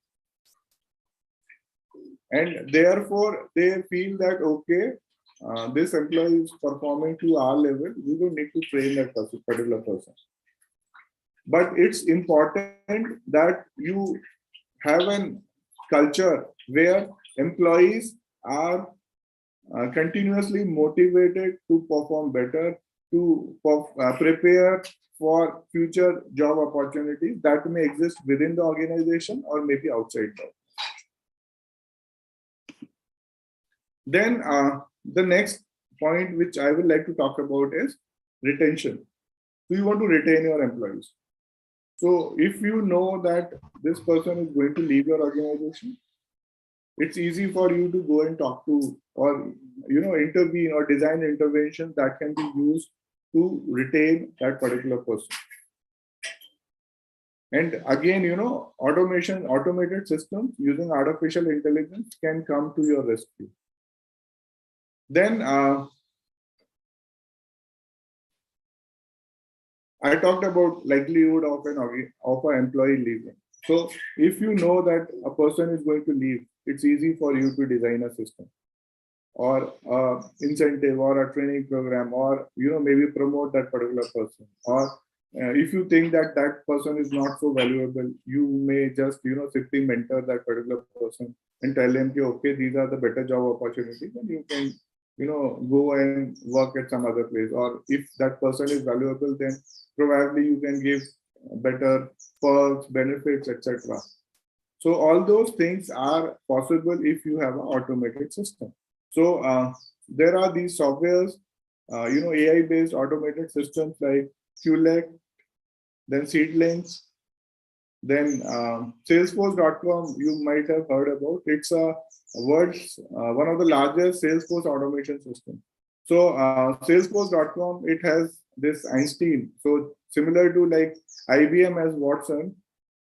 And therefore, they feel that, okay, this employee is performing to our level, we don't need to train that particular person. But it's important that you have a culture where employees are continuously motivated to perform better, to prepare for future job opportunities that may exist within the organization or maybe outside the. Then the next point which I would like to talk about is retention. So you want to retain your employees. So if you know that this person is going to leave your organization, it's easy for you to go and talk to, or intervene or design interventions that can be used to retain that particular person. And again, automated systems using artificial intelligence can come to your rescue. Then I talked about likelihood of an employee leaving. So if you know that a person is going to leave, it's easy for you to design a system or incentive or a training program, or maybe promote that particular person. Or if you think that that person is not so valuable, you may just simply mentor that particular person and tell him, okay, these are the better job opportunities, and you can go and work at some other place. Or if that person is valuable, then probably you can give better perks, benefits, etc. So all those things are possible if you have an automated system. So there are these softwares, AI-based automated systems like QLEC, then Seedlings, Then Salesforce.com, you might have heard about. It's a world's one of the largest Salesforce automation systems. So Salesforce.com, it has this Einstein. So similar to like IBM has Watson,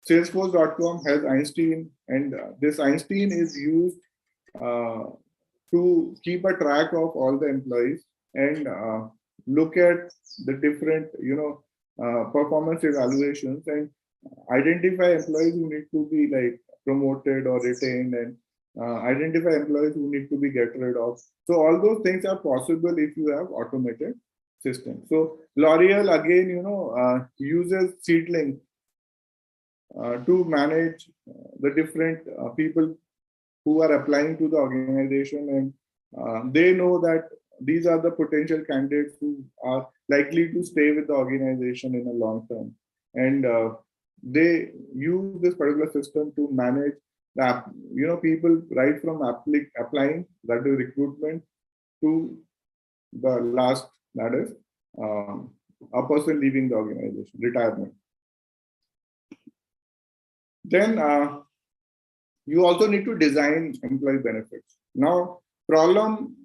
Salesforce.com has Einstein, and this Einstein is used to keep a track of all the employees and look at the different, performance evaluations and identify employees who need to be like promoted or retained, and identify employees who need to be get rid of. So all those things are possible if you have automated systems. So L'Oreal again, uses Seedling to manage the different people who are applying to the organization, and they know that these are the potential candidates who are likely to stay with the organization in a long term, and they use this particular system to manage the people right from applying, that is recruitment, to the last, that is a person leaving the organization, retirement. Then you also need to design employee benefits. Now, problem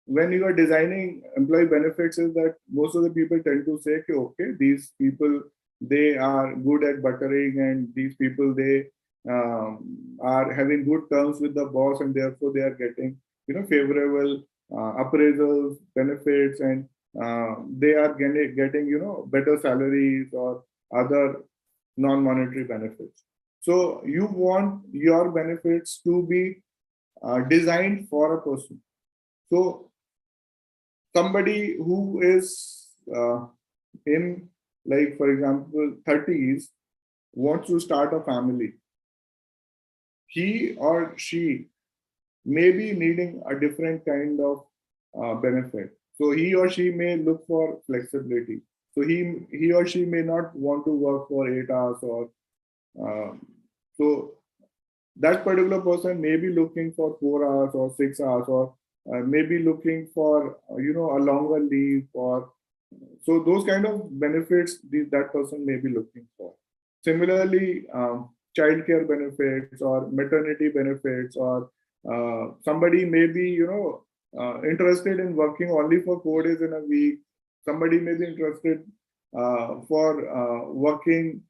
when you are designing employee benefits is that most of the people tend to say, okay, these people, they are good at buttering, and these people, they are having good terms with the boss, and therefore they are getting favorable appraisals, benefits, and they are getting better salaries or other non-monetary benefits. So you want your benefits to be designed for a person. So somebody who is in, like, for example, 30s, wants to start a family, he or she may be needing a different kind of benefit. So he or she may look for flexibility. So he or she may not want to work for 8 hours, or so that particular person may be looking for 4 hours or 6 hours, or maybe looking for a longer leave, or so those kind of benefits that person may be looking for. Similarly, childcare benefits or maternity benefits, or somebody may be interested in working only for 4 days in a week. Somebody may be interested for working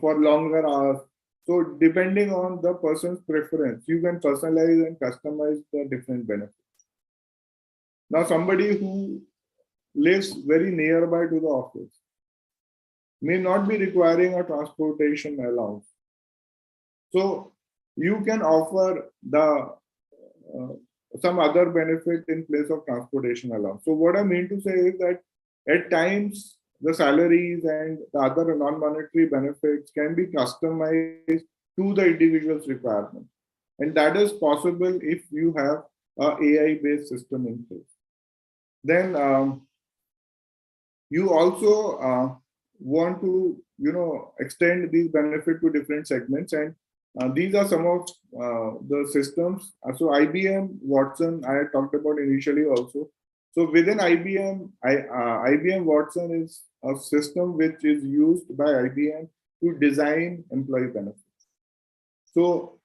for longer hours. So depending on the person's preference, you can personalize and customize the different benefits. Now, somebody who lives very nearby to the office may not be requiring a transportation allowance. So you can offer the some other benefit in place of transportation allowance. So what I mean to say is that at times the salaries and the other non-monetary benefits can be customized to the individual's requirement. And that is possible if you have an AI-based system in place. Then you also want to extend these benefits to different segments, and these are some of the systems. So IBM Watson, I had talked about initially also. So within IBM, IBM Watson is a system which is used by IBM to design employee benefits. So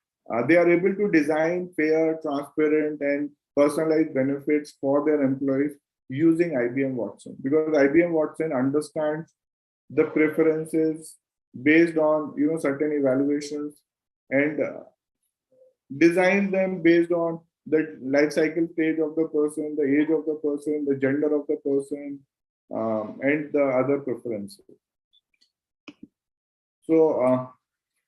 they are able to design fair, transparent, and personalized benefits for their employees using IBM Watson, because IBM Watson understands the preferences based on certain evaluations, and design them based on the life cycle stage of the person, the age of the person, the gender of the person, and the other preferences. So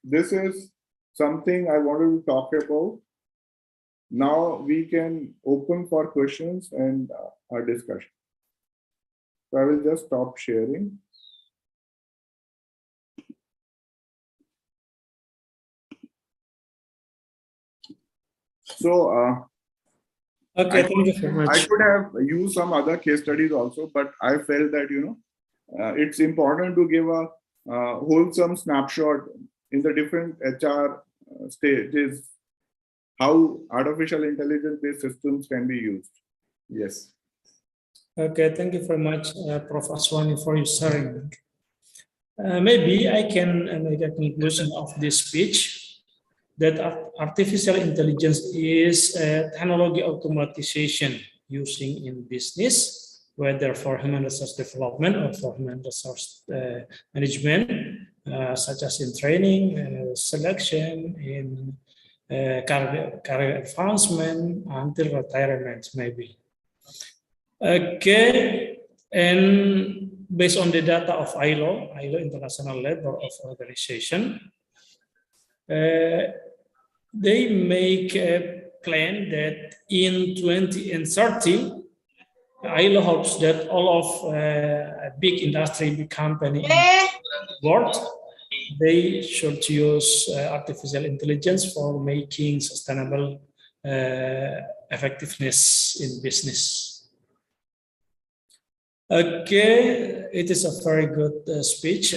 this is something I wanted to talk about. Now we can open for questions and our discussion. So I will just stop sharing. So Okay, thank you very much. I could have used some other case studies also, but I felt that it's important to give a wholesome snapshot in the different HR stages, how artificial intelligence-based systems can be used. Yes. Okay, thank you very much, Prof. Aswani, for your sharing. Maybe I can make a conclusion of this speech that artificial intelligence is a technology automatization using in business, whether for human resource development or for human resource management, such as in training, selection, in career advancement until retirement, maybe. Okay, and based on the data of ILO International Labor Organization, they make a plan that in 2030, ILO hopes that all of a big industry, big company in the world, they should use artificial intelligence for making sustainable effectiveness in business. Okay, it is a very good speech,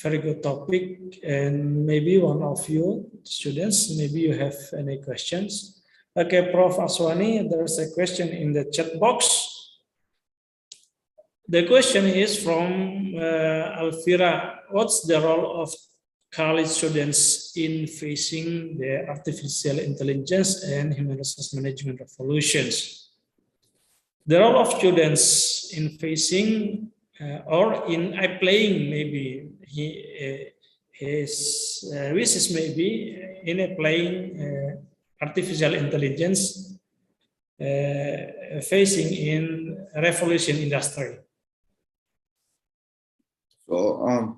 very good topic, and maybe one of you students, maybe you have any questions. Okay, Prof. Aswani, there's a question in the chat box. The question is from Alfira. What's the role of college students in facing the artificial intelligence and human resource management revolutions? The role of students in facing or in applying, maybe his wishes maybe in applying artificial intelligence facing in revolution industry. So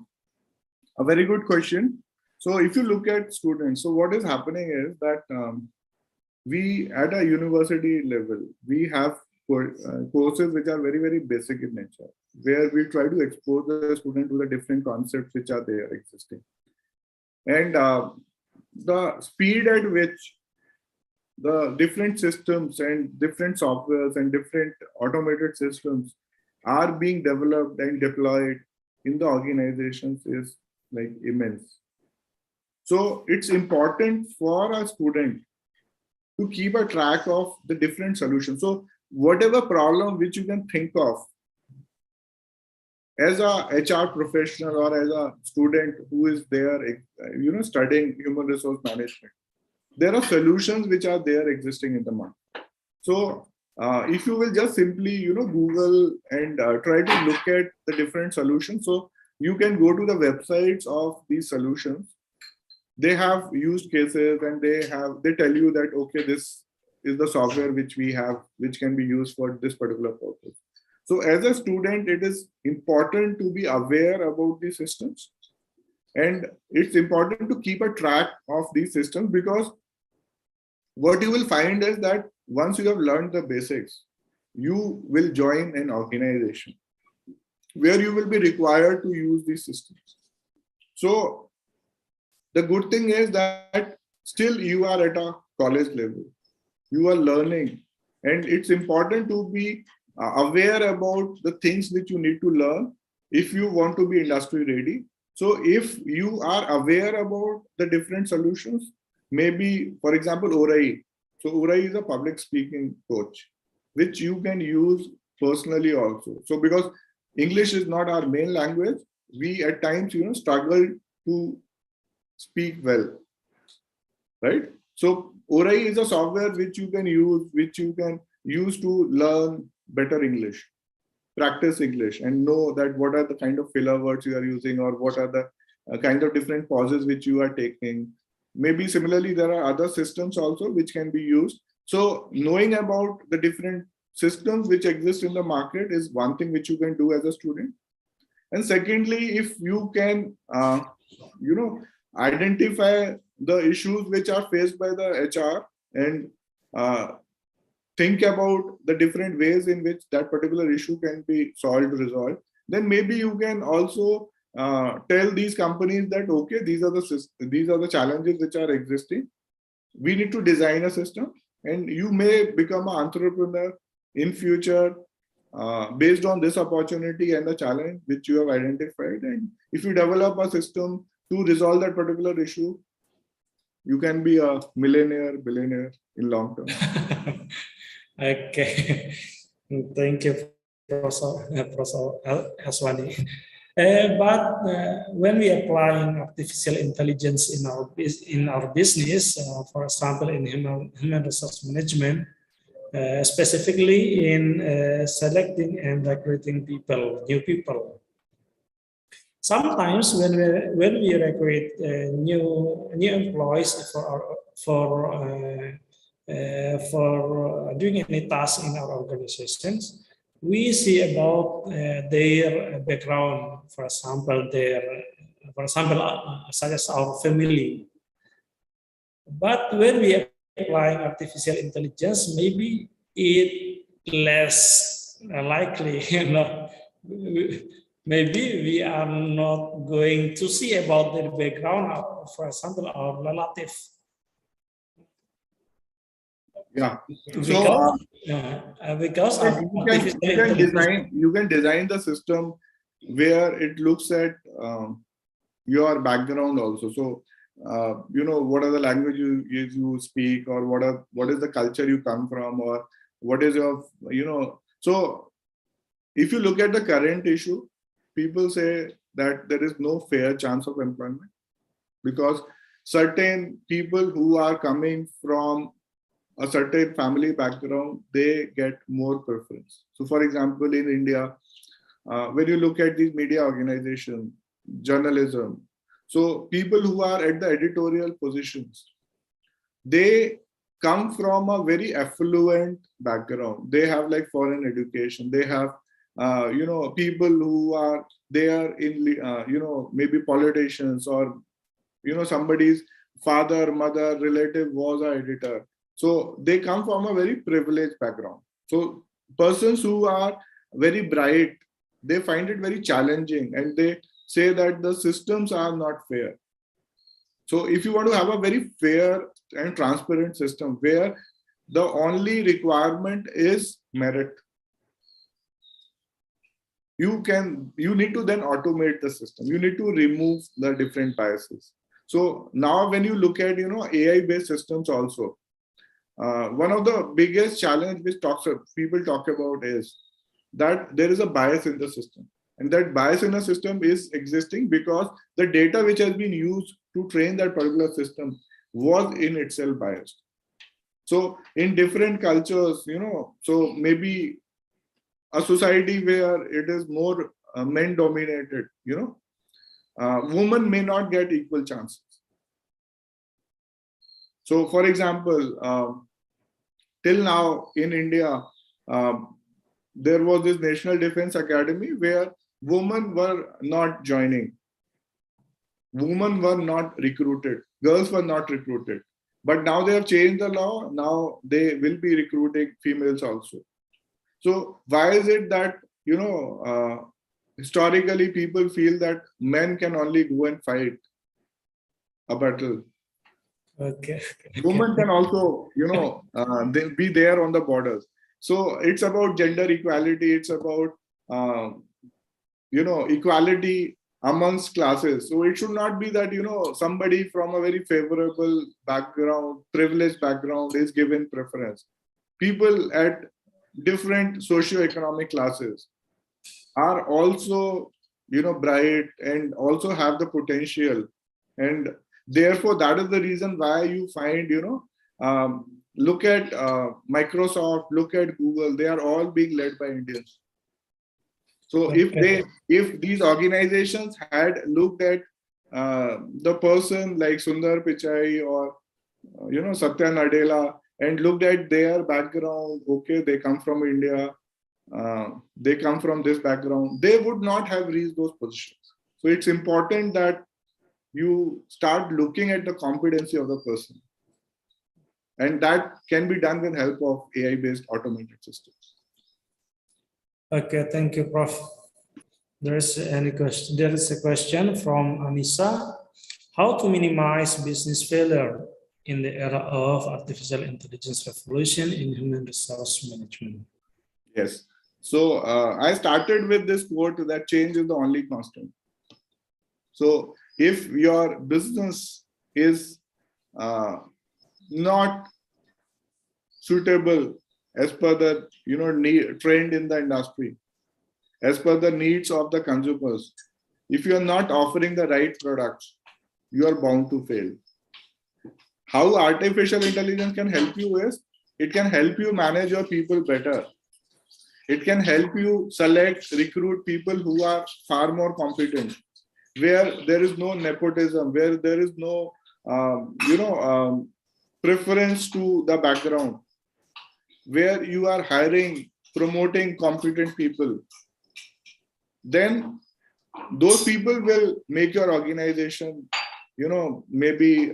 a very good question. So if you look at students, so what is happening is that we at a university level, we have courses which are very, very basic in nature, where we try to expose the student to the different concepts which are there existing. And the speed at which the different systems and different softwares and different automated systems are being developed and deployed in the organizations is like immense. So it's important for a student to keep a track of the different solutions. So whatever problem which you can think of as a HR professional or as a student who is there, studying human resource management, there are solutions which are there existing in the market. So if you will just simply, Google and try to look at the different solutions. So you can go to the websites of these solutions. They have use cases and they tell you that, okay, this is the software which we have, which can be used for this particular purpose. So as a student, it is important to be aware about these systems. And it's important to keep a track of these systems, because what you will find is that once you have learned the basics, you will join an organization where you will be required to use these systems. So the good thing is that still you are at a college level. You are learning, and it's important to be aware about the things which you need to learn if you want to be industry ready. So if you are aware about the different solutions, maybe, for example, ORAI. So ORAI is a public speaking coach, which you can use personally also. So because English is not our main language, we at times, struggle to speak well, right? So ORAI is a software which you can use to learn better English, practice English, and know that what are the kind of filler words you are using, or what are the kind of different pauses which you are taking. Maybe similarly, there are other systems also which can be used. So knowing about the different systems which exist in the market is one thing which you can do as a student. And secondly, if you can, identify the issues which are faced by the HR and think about the different ways in which that particular issue can be solved, resolved, then maybe you can also tell these companies that, okay, these are the challenges which are existing. We need to design a system, and you may become an entrepreneur in future based on this opportunity and the challenge which you have identified. And if you develop a system to resolve that particular issue, you can be a millionaire, billionaire in long term. Okay, thank you, Professor Aswani. But when we apply artificial intelligence in our business, for example, in human resource management, specifically in selecting and recruiting new people. Sometimes when we recruit new employees for doing any task in our organizations, we see about their background, for example, such as our family. But when we apply artificial intelligence, maybe it less likely, maybe we are not going to see about their background, for example, our relative. Yeah. Because you can design the system where it looks at your background also. So what are the languages you speak, or what is the culture you come from, or what is your So if you look at the current issue, people say that there is no fair chance of employment because certain people who are coming from a certain family background, they get more preference. So for example, in India, when you look at these media organizations, journalism, so people who are at the editorial positions, they come from a very affluent background. They have like foreign education. They have, people who are there in, maybe politicians, or, somebody's father, mother, relative was an editor. So they come from a very privileged background. So persons who are very bright, they find it very challenging, and they say that the systems are not fair. So if you want to have a very fair and transparent system where the only requirement is merit, you need to then automate the system. You need to remove the different biases. So now when you look at AI-based systems also, one of the biggest challenge which people talk about is that there is a bias in the system, and that bias in the system is existing because the data which has been used to train that particular system was in itself biased. So in different cultures, so maybe a society where it is more men dominated, women may not get equal chances. So for example, till now in India, there was this National Defense Academy where women were not joining. Women were not recruited. Girls were not recruited. But now they have changed the law. Now they will be recruiting females also. So why is it that, historically people feel that men can only go and fight a battle? Okay. Women can also, they be there on the borders. So it's about gender equality. It's about, equality amongst classes. So it should not be that, somebody from a very favorable background, privileged background is given preference. People at different socio-economic classes are also, bright and also have the potential. And therefore, that is the reason why you find, look at Microsoft, look at Google, they are all being led by Indians. So if these organizations had looked at the person like Sundar Pichai or, Satya Nadella, and looked at their background, okay, they come from India, they come from this background, they would not have reached those positions. So it's important that you start looking at the competency of the person. And that can be done with help of AI-based automated systems. Okay, thank you, Prof. There is a question from Anissa. How to minimize business failure in the era of artificial intelligence revolution in human resource management? Yes. So I started with this quote that change is the only constant. So if your business is not suitable as per the trend in the industry, as per the needs of the consumers, if you are not offering the right products, you are bound to fail. How artificial intelligence can help you is, it can help you manage your people better. It can help you select, recruit people who are far more competent, where there is no nepotism, where there is no, preference to the background, where you are hiring, promoting competent people. Then those people will make your organization, maybe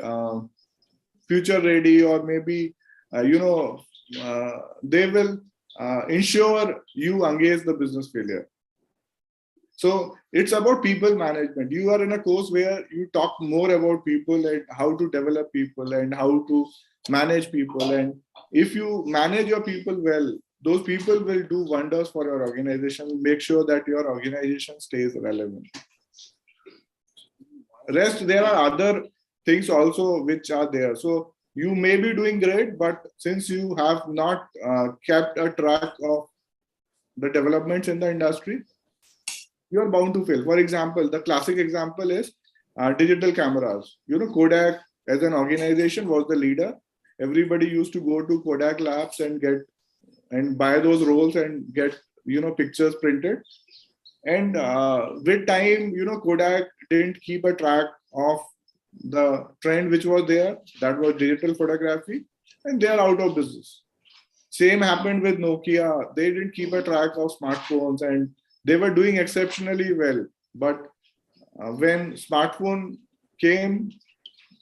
future ready, or maybe, they will ensure you against the business failure. So it's about people management. You are in a course where you talk more about people and how to develop people and how to manage people. And if you manage your people well, those people will do wonders for your organization, make sure that your organization stays relevant. Rest, there are other things also which are there. So you may be doing great, but since you have not kept a track of the developments in the industry, you are bound to fail. For example, the classic example is digital cameras. Kodak as an organization was the leader. Everybody used to go to Kodak labs and buy those rolls and get pictures printed. And with time, Kodak didn't keep a track of the trend which was there, that was digital photography, and they are out of business. Same happened with Nokia. They didn't keep a track of smartphones, and they were doing exceptionally well. But when smartphone came,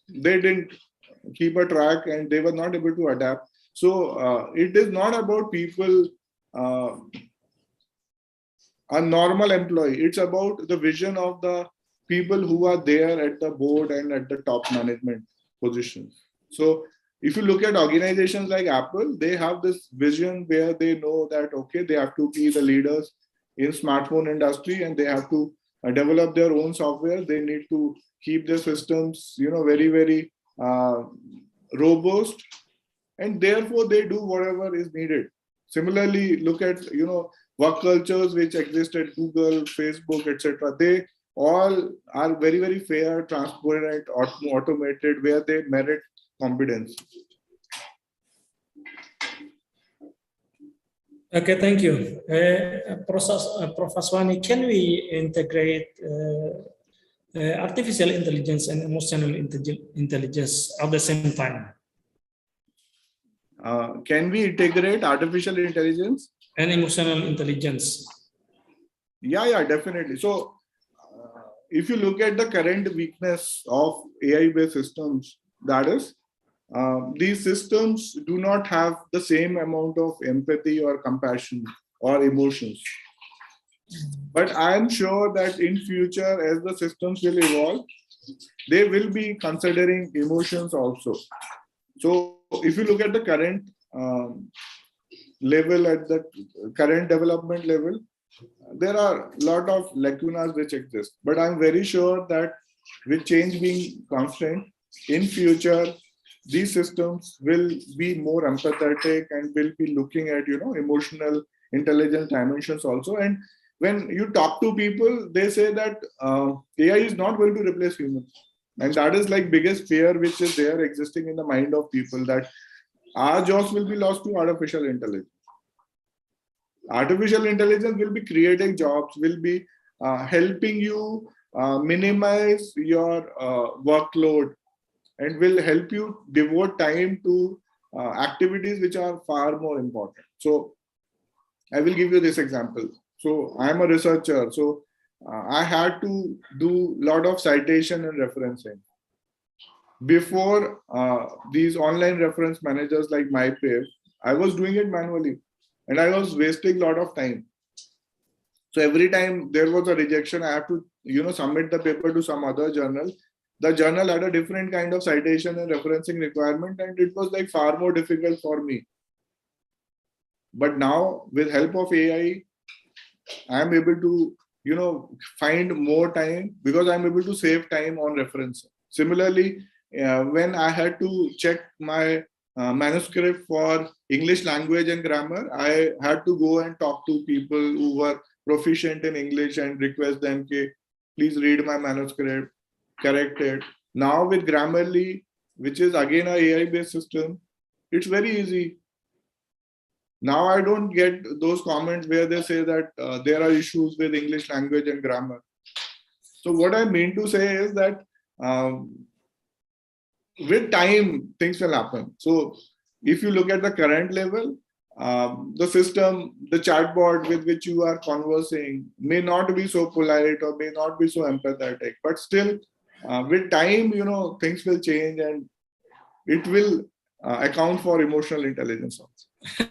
they didn't keep a track and they were not able to adapt. So it is not about people, a normal employee. It's about the vision of the people who are there at the board and at the top management positions. So if you look at organizations like Apple, they have this vision where they know that, okay, they have to be the leaders in smartphone industry and they have to develop their own software. They need to keep their systems, very, very robust, and therefore they do whatever is needed. Similarly, look at, work cultures which exist at Google, Facebook, etc. They all are very, very fair, transparent, automated, where they merit competence. Okay, thank you. Prof. Aswani, can we integrate artificial intelligence and emotional intelligence at the same time? Can we integrate artificial intelligence and emotional intelligence? Yeah, definitely. So if you look at the current weakness of AI-based systems, that is, these systems do not have the same amount of empathy or compassion or emotions. But I am sure that in future, as the systems will evolve, they will be considering emotions also. So if you look at the current level, at the current development level, there are a lot of lacunas which exist. But I'm very sure that with change being constant, in future, these systems will be more empathetic and will be looking at, emotional intelligence dimensions also. And when you talk to people, they say that AI is not going to replace humans. And that is like biggest fear which is there existing in the mind of people, that our jobs will be lost to artificial intelligence. Artificial intelligence will be creating jobs, will be helping you minimize your workload, and will help you devote time to activities which are far more important. So I will give you this example. So I'm a researcher. So I had to do a lot of citation and referencing. Before these online reference managers like MyPair, I was doing it manually and I was wasting a lot of time. So every time there was a rejection, I have to, submit the paper to some other journal. The journal had a different kind of citation and referencing requirement, and it was like far more difficult for me. But now with help of AI, I am able to, find more time because I'm able to save time on reference. Similarly, when I had to check my manuscript for English language and grammar, I had to go and talk to people who were proficient in English and request them, please read my manuscript, correct it. Now with Grammarly, which is again a AI-based system, it's very easy. Now I don't get those comments where they say that there are issues with English language and grammar. So what I mean to say is that with time, things will happen. So if you look at the current level, the system, the chatbot with which you are conversing may not be so polite or may not be so empathetic, but still with time, things will change and it will account for emotional intelligence also.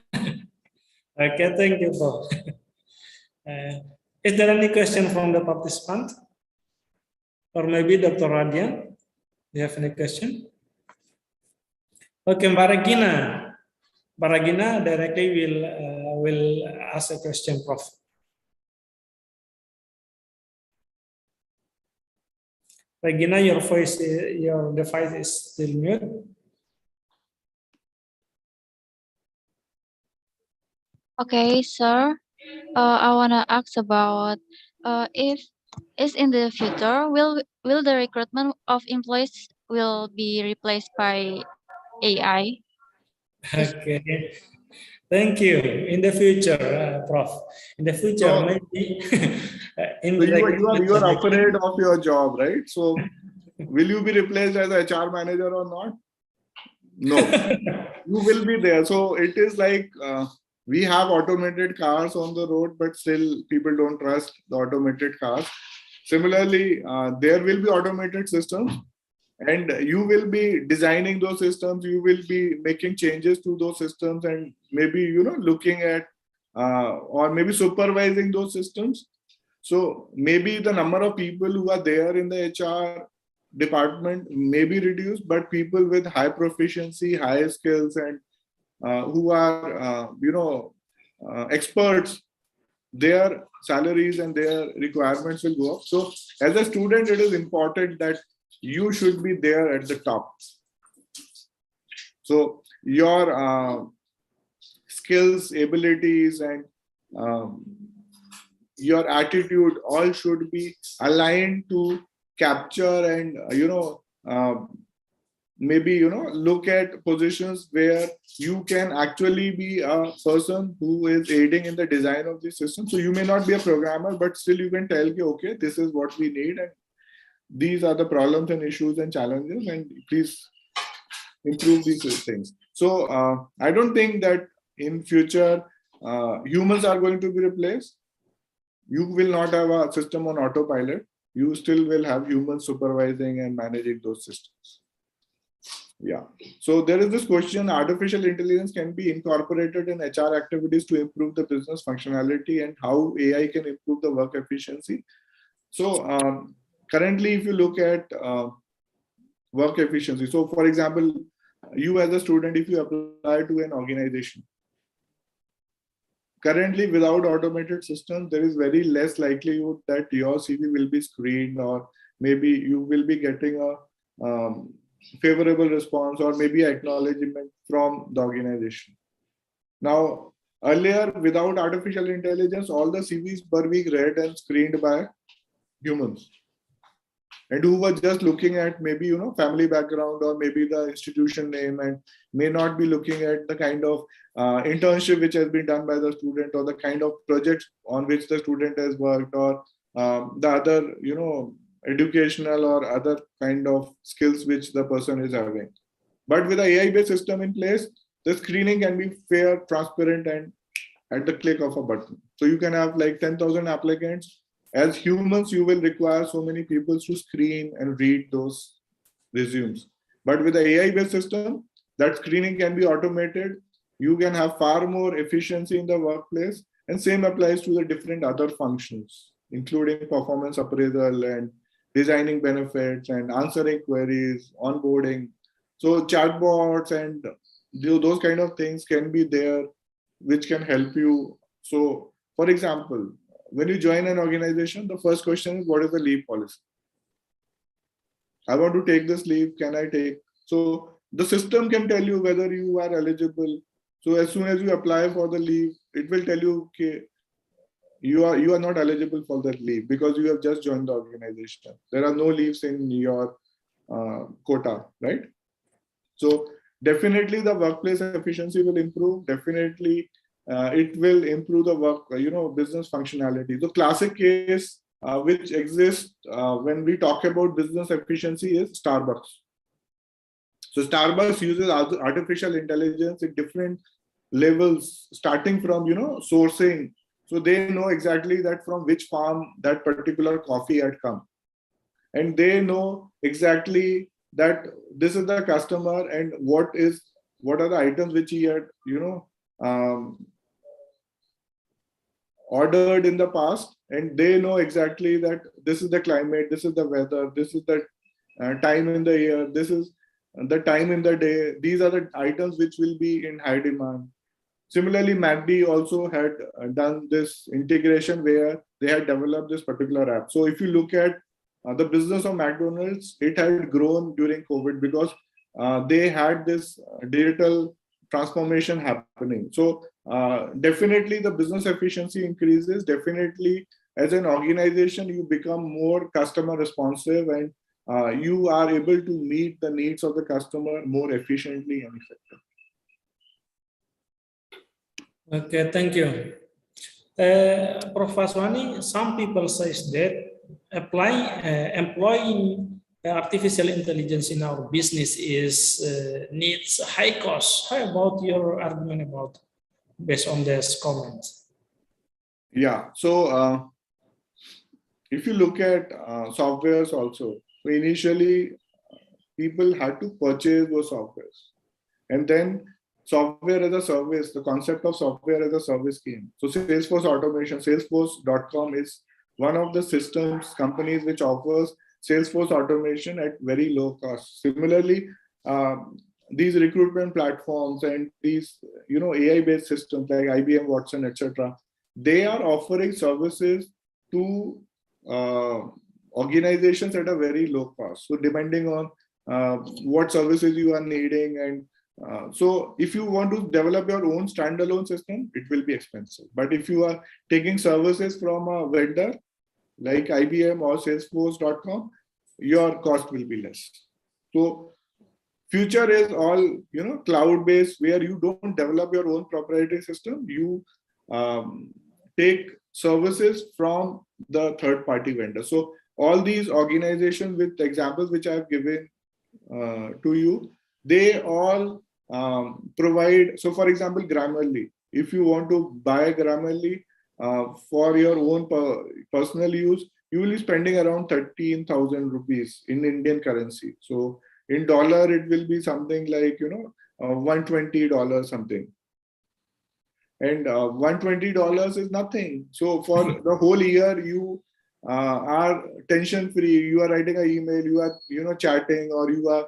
Okay, thank you, Prof. Is there any question from the participant? Or maybe Dr. Radian? Do you have any question? Okay, Mbak Regina. Mbak Regina directly will ask a question, Prof. Regina, your device is still mute. Okay, sir. I wanna ask about if is in the future will the recruitment of employees will be replaced by AI? Okay, thank you. In the future, Prof. In the future, So, maybe. So you are afraid of your job, right? So will you be replaced as a HR manager or not? No, you will be there. So it is like we have automated cars on the road, but still people don't trust the automated cars. Similarly, there will be automated systems and you will be designing those systems. You will be making changes to those systems and maybe, looking at or maybe supervising those systems. So maybe the number of people who are there in the HR department may be reduced, but people with high proficiency, high skills, and who are, experts, their salaries and their requirements will go up. So as a student, it is important that you should be there at the top. So your skills, abilities, and your attitude all should be aligned to capture and maybe look at positions where you can actually be a person who is aiding in the design of the system. So you may not be a programmer, but still you can tell, okay, this is what we need and these are the problems and issues and challenges, and please improve these things. So I don't think that in future humans are going to be replaced. You will not have a system on autopilot. You still will have humans supervising and managing those systems. Yeah. So there is this question, artificial intelligence can be incorporated in HR activities to improve the business functionality and how AI can improve the work efficiency. So currently, if you look at work efficiency, so for example, you as a student, if you apply to an organization, currently, without automated systems, there is very less likelihood that your CV will be screened, or maybe you will be getting a favorable response or maybe acknowledgement from the organization. Now, earlier, without artificial intelligence, all the CVs per week read and screened by humans, and who were just looking at maybe family background or maybe the institution name, and may not be looking at the kind of internship which has been done by the student or the kind of projects on which the student has worked, or the other educational or other kind of skills which the person is having. But with the AI-based system in place, the screening can be fair, transparent, and at the click of a button. So you can have like 10,000 applicants. As humans, you will require so many people to screen and read those resumes. But with the AI-based system, that screening can be automated. You can have far more efficiency in the workplace, and same applies to the different other functions, including performance appraisal and designing benefits and answering queries, onboarding. So chatbots and those kind of things can be there, which can help you. So for example, when you join an organization, the first question is, what is the leave policy? I want to take this leave, can I take? So the system can tell you whether you are eligible. So as soon as you apply for the leave, it will tell you, okay, you are not eligible for that leave because you have just joined the organization. There are no leaves in your quota, right? So definitely the workplace efficiency will improve. Definitely it will improve the work, business functionality. The classic case which exists when we talk about business efficiency is Starbucks. So Starbucks uses artificial intelligence at different levels, starting from sourcing. So they know exactly that from which farm that particular coffee had come, and they know exactly that this is the customer and what are the items which he had ordered in the past, and they know exactly that this is the climate, this is the weather, this is the time in the year, this is the time in the day. These are the items which will be in high demand. Similarly, MACD also had done this integration where they had developed this particular app. So if you look at the business of McDonald's, it had grown during COVID because they had this digital transformation happening. So definitely the business efficiency increases. Definitely as an organization, you become more customer responsive, and you are able to meet the needs of the customer more efficiently and effectively. Okay, thank you. Prof. Aswani, some people say that employing artificial intelligence in our business needs high cost. How about your argument about based on this comment? Yeah, so if you look at softwares also, so initially people had to purchase those softwares, and then software as a service, the concept of software as a service came. So Salesforce automation, Salesforce.com is one of the systems companies which offers Salesforce automation at very low cost. Similarly, these recruitment platforms and these AI-based systems like IBM Watson, etc., they are offering services to organizations at a very low cost. So depending on what services you are needing, and so if you want to develop your own standalone system, it will be expensive. But if you are taking services from a vendor like IBM or Salesforce.com, your cost will be less. So future is all cloud-based, where you don't develop your own proprietary system. You take services from the third-party vendor. So all these organizations, with examples which I have given to you, they all provide. So for example, Grammarly, if you want to buy Grammarly for your own personal use, you will be spending around 13,000 rupees in Indian currency. So in dollar, it will be something like $120 something, and $120 is nothing. So for the whole year, you are tension free. You are writing an email, you are chatting, or you are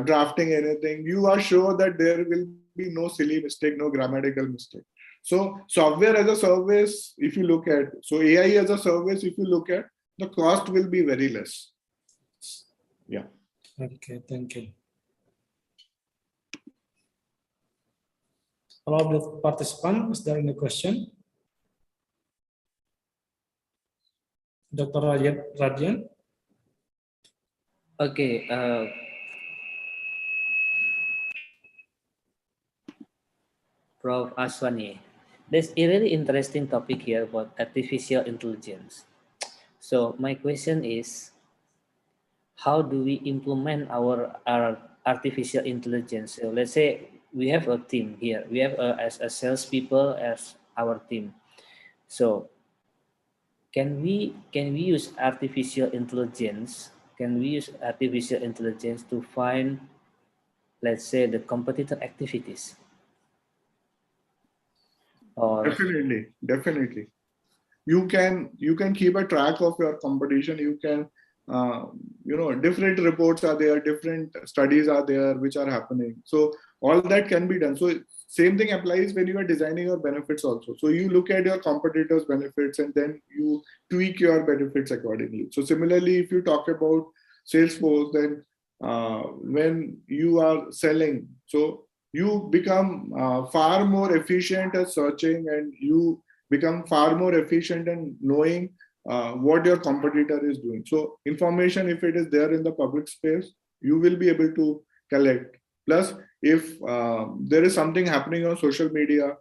drafting anything. You are sure that there will be no silly mistake, no grammatical mistake. So software as a service, if you look at, so AI as a service, if you look at, the cost will be very less. Yeah. Okay, thank you. All of the participants, is there any question? Dr. Radian? Okay. Prof. Aswani, there's a really interesting topic here about artificial intelligence. So my question is, how do we implement our artificial intelligence? So let's say we have a team here. We have as a salespeople as our team. So can we use artificial intelligence? Can we use artificial intelligence to find, let's say, the competitor activities? Or Definitely. You can keep a track of your competition. You can different reports are there, different studies are there which are happening. So all that can be done. So same thing applies when you are designing your benefits also. So you look at your competitors' benefits and then you tweak your benefits accordingly. So similarly, if you talk about Salesforce, then when you are selling, so you become far more efficient at searching, and you become far more efficient in knowing what your competitor is doing. So information, if it is there in the public space, you will be able to collect. Plus, if there is something happening on social media,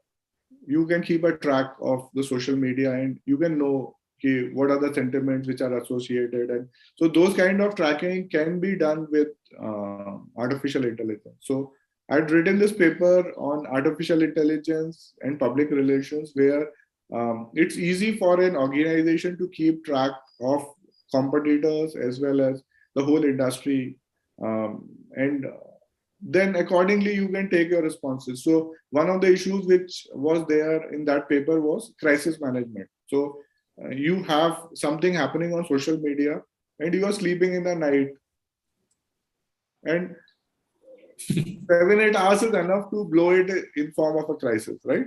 you can keep a track of the social media and you can know, okay, what are the sentiments which are associated. And so those kind of tracking can be done with artificial intelligence. So I'd written this paper on artificial intelligence and public relations, where it's easy for an organization to keep track of competitors as well as the whole industry. And then accordingly you can take your responses. So one of the issues which was there in that paper was crisis management. So you have something happening on social media and you are sleeping in the night, and 7-8 hours is enough to blow it in form of a crisis, right?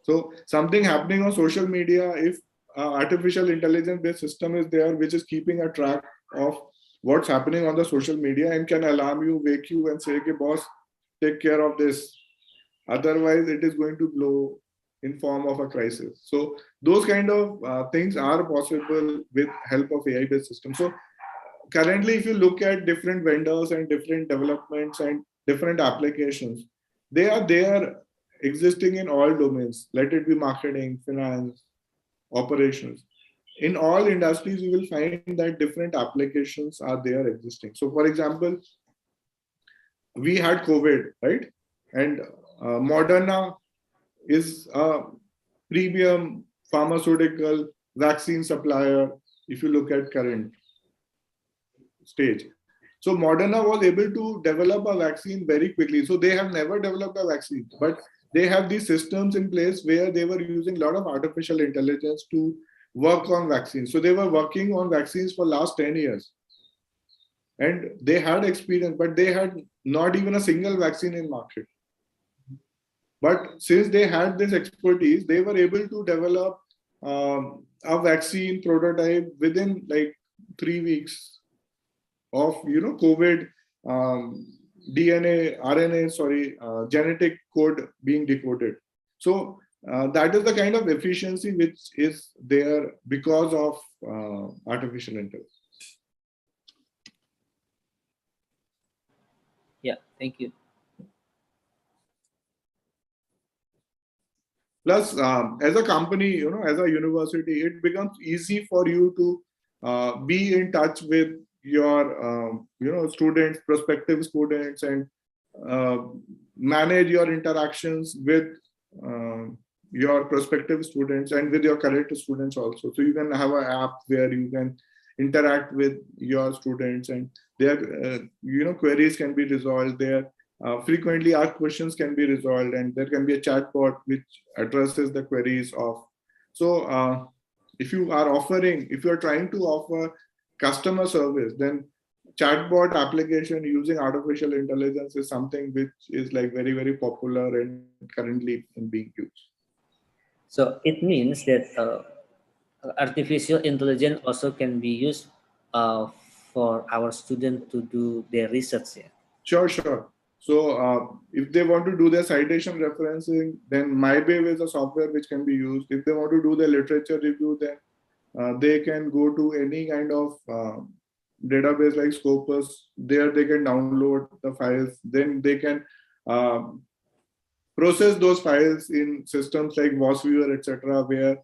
So something happening on social media, if artificial intelligence based system is there which is keeping a track of what's happening on the social media and can alarm you, wake you and say, okay, boss, take care of this. Otherwise, it is going to blow in form of a crisis. So those kind of things are possible with help of AI-based systems. So currently, if you look at different vendors and different developments and different applications, they are there existing in all domains. Let it be marketing, finance, operations. In all industries, you will find that different applications are there existing. So for example, we had COVID, right? And Moderna is a premium pharmaceutical vaccine supplier if you look at current stage. So Moderna was able to develop a vaccine very quickly. So they have never developed a vaccine, but they have these systems in place where they were using a lot of artificial intelligence to work on vaccines. So they were working on vaccines for last 10 years. And they had experience, but they had not even a single vaccine in market. But since they had this expertise, they were able to develop a vaccine prototype within like 3 weeks of COVID DNA, RNA, genetic code being decoded. So that is the kind of efficiency which is there because of artificial intelligence. Yeah, thank you. Plus, as a company, as a university, it becomes easy for you to be in touch with your, students, prospective students, and manage your interactions with your prospective students and with your current students also. So you can have an app where you can interact with your students and their, queries can be resolved. Their frequently asked questions can be resolved, and there can be a chatbot which addresses the queries of. So if you are trying to offer customer service, then chatbot application using artificial intelligence is something which is like very, very popular and currently being used. So it means that artificial intelligence also can be used for our students to do their research. Yeah. Sure. So if they want to do their citation referencing, then MyBave is a software which can be used. If they want to do their literature review, then they can go to any kind of database like Scopus. There they can download the files. Then they can process those files in systems like VOSviewer, etc., where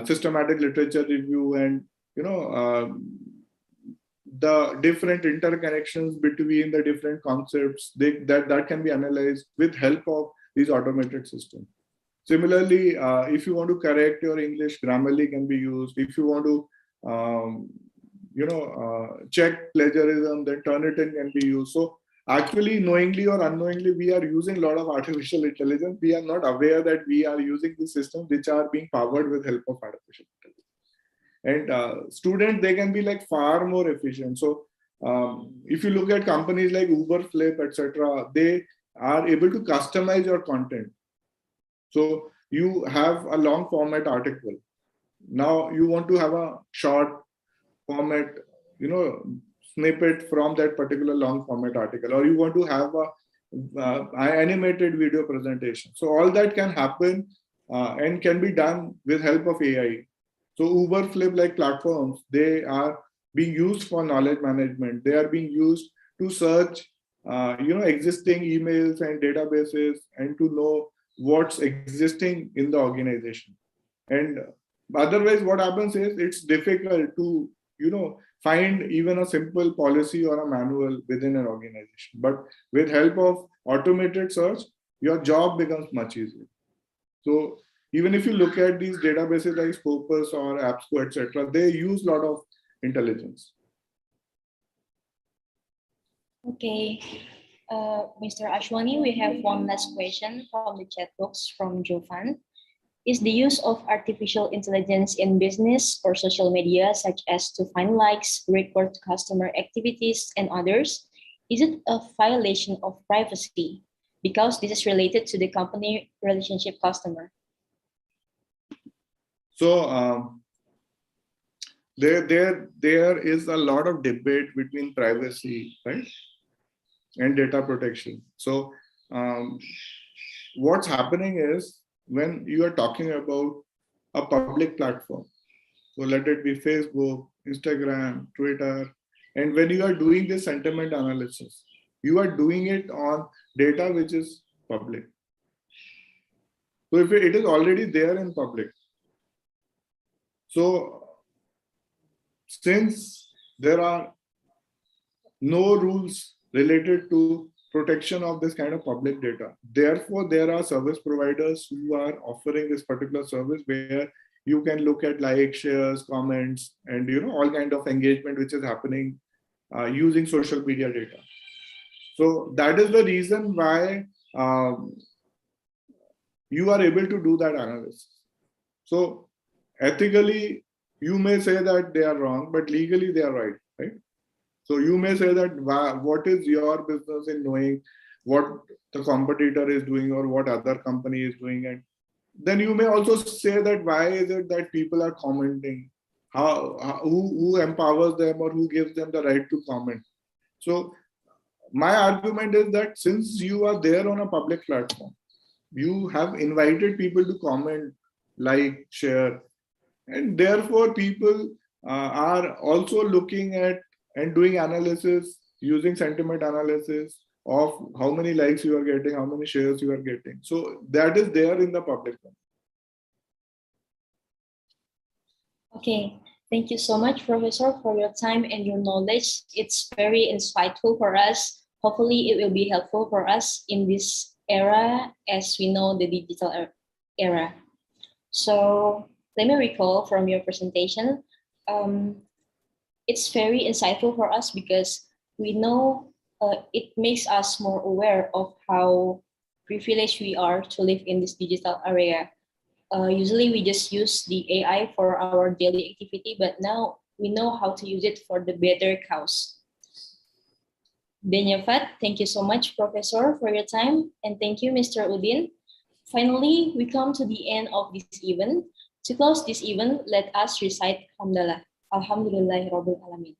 systematic literature review and the different interconnections between the different concepts that can be analyzed with help of these automated systems. Similarly, if you want to correct your English, Grammarly can be used. If you want to check plagiarism, then Turnitin can be used. So actually, knowingly or unknowingly, we are using a lot of artificial intelligence. We are not aware that we are using these systems which are being powered with help of artificial intelligence. And students, they can be like far more efficient. So if you look at companies like Uber, Flip, etc., they are able to customize your content. So you have a long format article. Now you want to have a short format, snippet from that particular long format article, or you want to have a animated video presentation. So all that can happen and can be done with help of AI. So Uber, Flip like platforms, they are being used for knowledge management. They are being used to search, existing emails and databases and to know what's existing in the organization. And otherwise, what happens is it's difficult to, find even a simple policy or a manual within an organization. But with help of automated search, your job becomes much easier. So even if you look at these databases like Scopus or AppSco, etc., they use a lot of intelligence. Okay, Mr. Ashwani, we have one last question from the chat box from Jovan. Is the use of artificial intelligence in business or social media, such as to find likes, record customer activities, and others, is it a violation of privacy? Because this is related to the company relationship customer. So there is a lot of debate between privacy, right, and data protection. So what's happening is when you are talking about a public platform, so let it be Facebook, Instagram, Twitter, and when you are doing this sentiment analysis, you are doing it on data which is public. So if it is already there in public, so since there are no rules related to protection of this kind of public data, therefore there are service providers who are offering this particular service where you can look at likes, shares, comments, and all kind of engagement which is happening using social media data. So that is the reason why you are able to do that analysis. So ethically, you may say that they are wrong, but legally they are right, right? So you may say that what is your business in knowing what the competitor is doing or what other company is doing, and then you may also say that why is it that people are commenting, who empowers them or who gives them the right to comment. So my argument is that since you are there on a public platform, you have invited people to comment, like, share, and therefore people are also looking at and doing analysis using sentiment analysis of how many likes you are getting, how many shares you are getting. So that is there in the public. Okay, thank you so much, Professor, for your time and your knowledge. It's very insightful for us. Hopefully, it will be helpful for us in this era as we know the digital era. So let me recall from your presentation. It's very insightful for us because we know it makes us more aware of how privileged we are to live in this digital area. Usually we just use the AI for our daily activity, but now we know how to use it for the better cause. Dhanyavad, thank you so much, Professor, for your time, and thank you, Mr. Udin. Finally, we come to the end of this event. To close this event, let us recite Hamdalah. Alhamdulillahirabbil alamin.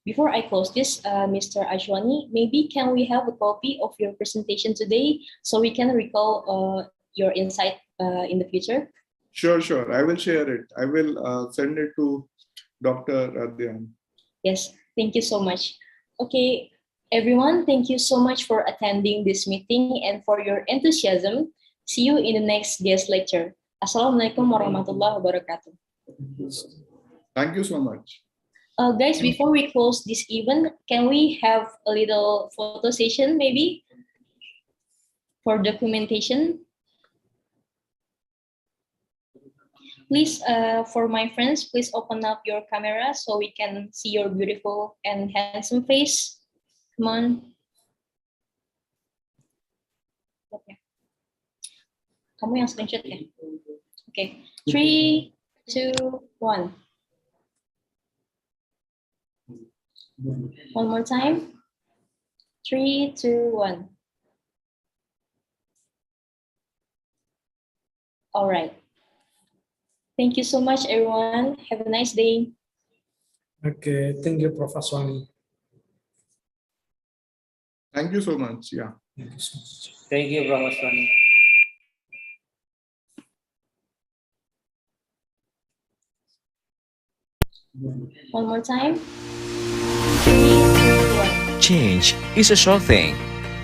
Before I close this, Mr. Ashwani, maybe can we have a copy of your presentation today so we can recall your insight in the future? Sure. I will share it. I will send it to Dr. Adyan. Yes, thank you so much. Okay, everyone, thank you so much for attending this meeting and for your enthusiasm. See you in the next guest lecture. Assalamualaikum warahmatullahi wabarakatuh. Thank you so much. Guys, before we close this event, can we have a little photo session maybe for documentation? Please, for my friends, please open up your camera so we can see your beautiful and handsome face. Come on. Okay. Kamu yang screenshot ya? Okay. 3, 2, 1. One more time. 3, 2, 1. All right. Thank you so much, everyone. Have a nice day. Okay, thank you, Professor. Thank you so much. Yeah. Thank you so much. Thank you, Professor. One more time. 3, 2, 1. Change is a sure thing.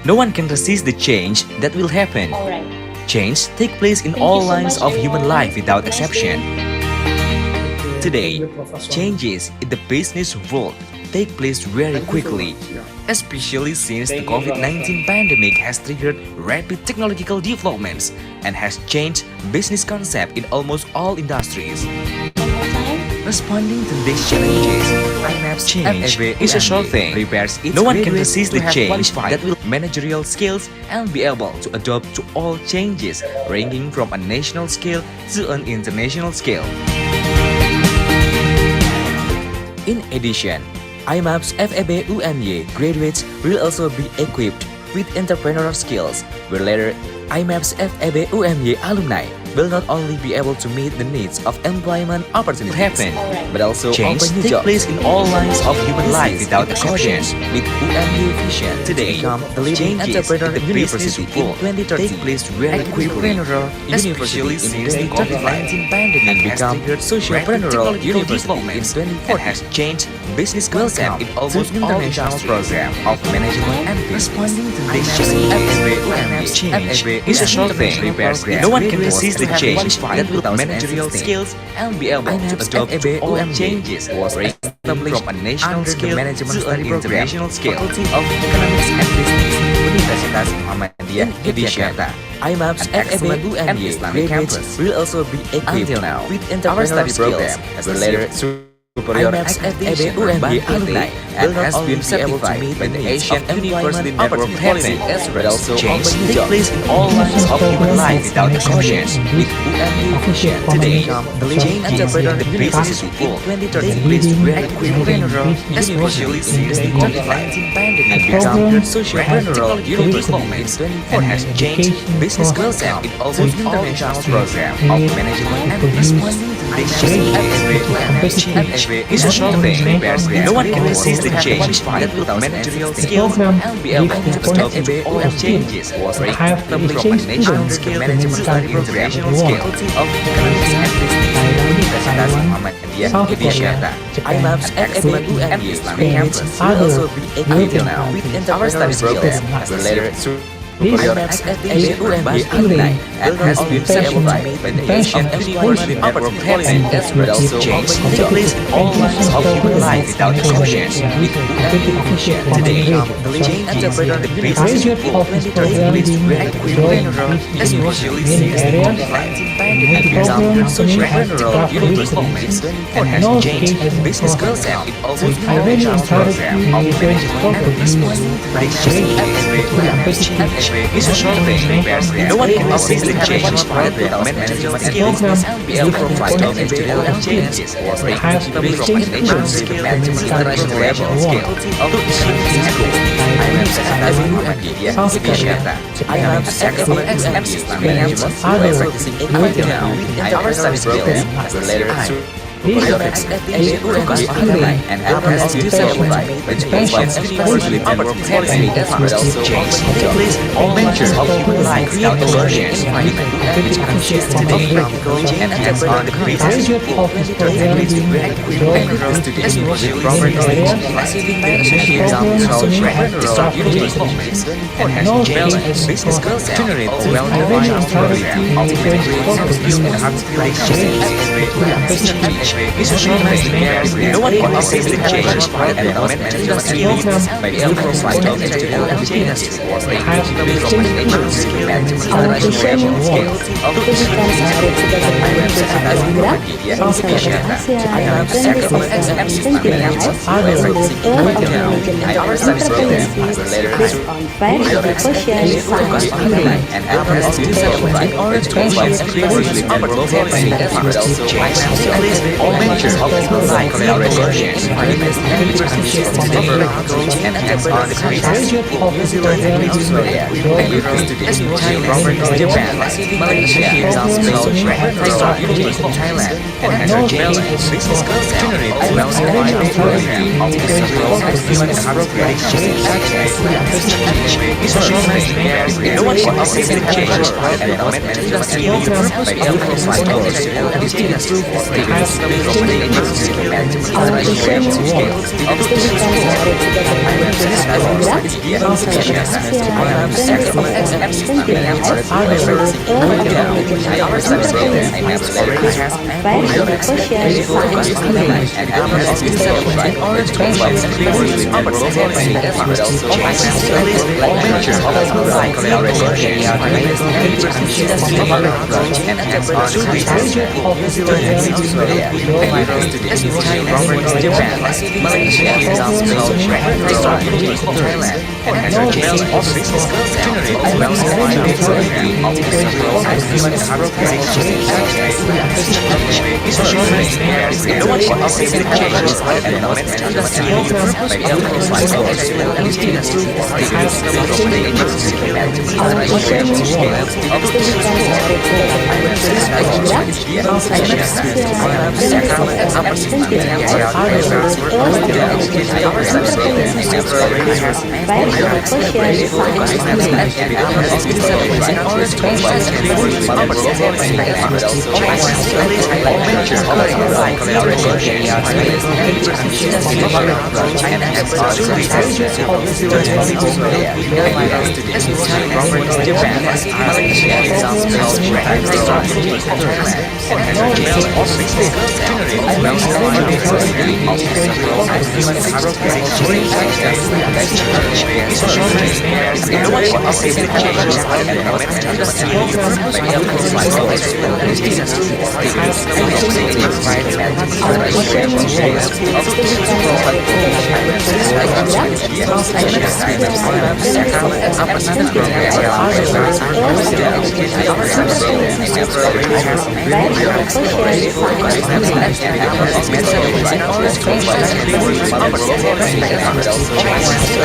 No one can resist the change that will happen. All right. Change takes place in Thank all you so lines much, of human everyone. life without Have a nice exception. day. Today, Thank you, Professor. changes in the business world take place very Thank you so quickly, much. Yeah. especially since the Thank you, COVID-19 pandemic has triggered rapid technological developments and has changed business concept in almost all industries. One more time. Responding to these challenges, IMAP's change is a sure thing. No one can resist the change that will managerial skills and be able to adapt to all changes, ranging from a national scale to an international scale. In addition, IMAP's FEB UMY graduates will also be equipped with entrepreneurial skills, where later IMAP's FEB UMY alumni will not only be able to meet the needs of employment opportunities happen, but also change take place in all lines of human life without exception. With UMY Vision today, the leading entrepreneur university in 2030 take place very quickly, especially since the COVID-19 pandemic become sociopreneurial university in 2040 and has changed business concept in almost all international program of management and responding to this change is a sure thing. No one can resist the change that will managerial skills and be able to adapt to all changes, ranging from a national scale to an international scale. Faculty of Economics and Business, Universitas Muhammadiyah Yogyakarta. IMAP's FEB UMY Islamic campus will also be equipped with entrepreneurial skills, where later superior FEB UMY alumni will not only be able to meet the Asian University Network policy, but also change take place in all lines of human life without exception. With UMY Vision today, the leading entrepreneur university in 2030 place very entrepreneurial, especially since the COVID-19 pandemic become sociopreneurial university and has changed business concept in almost all international program of management and responding to this change is a sure thing. No one can resist the change that will managerial skills and be able to adapt to all changes, ranging from a national scale to an international scale of economics and business. Universitas Muhammadiyah Yogyakarta. IMAP's FEB UMY Islamic campus will also be equipped with entrepreneurial skills, where later IMAP's FEB UMY alumni and has been certified by the Asian University Network policy, but also change take place in all lines of human life without exception. With UMY Vision today, the leading entrepreneur university in 2030 place very entrepreneurial, especially since the COVID-19 pandemic become sociopreneurial university and has changed business concept in almost all international program of management and responding to this change is a sure thing. No one can resist the change that will managerial skills and be able to provide managerial changes, ranging from a national scale to international level scale to achieve this goal. IMAP's FEB UMY Yogyakarta. IMAP's FEB Management will practicing equipped now with our study skills where later IMAP's FEB UMY alumni and has been certified by the Asian University Network policy, but also change take place in all ventures of human life without exertion, which consists today practical and hands-on basis in 2030 very quick students with proper knowledge, receiving the associate social universities and has changed business concept, generate a well-defined program of integrated skills and hard skill exchange. Is a sure thing. No one can resist the change and managerial skills by the provide managerial changes, ranging from a national scale to international scale of to become a reputable based on fact, quotient, science, and has been certified in provide security and policy, but also all ventures of life collaborations, which consists of practical and hands-on experience in New Zealand and Australia, and Thailand, Japan, Malaysia, South University Thailand, and has changed business concept, generate a well-defined program of several excellent hard exchange. Is a short thing. No one can resist the change and managerial skills by the provide managerial exchange. Our vision is to become a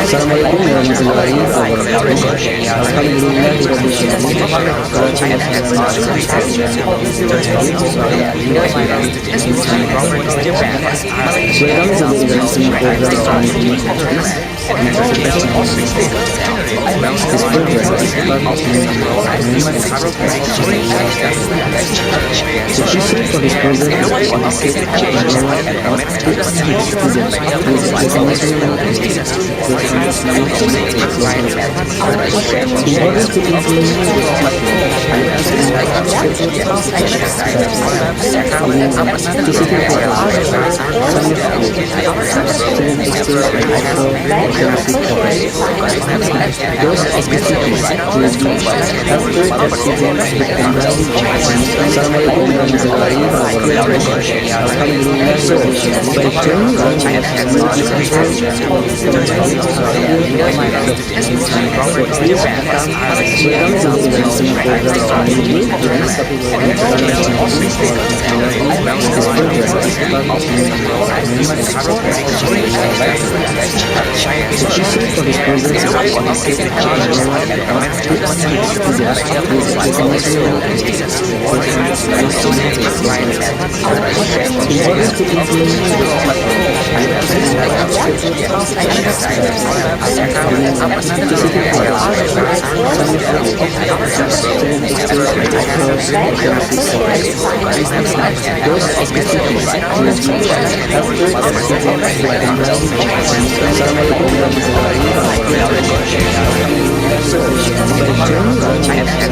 Assalamualaikum warahmatullahi wabarakatuh.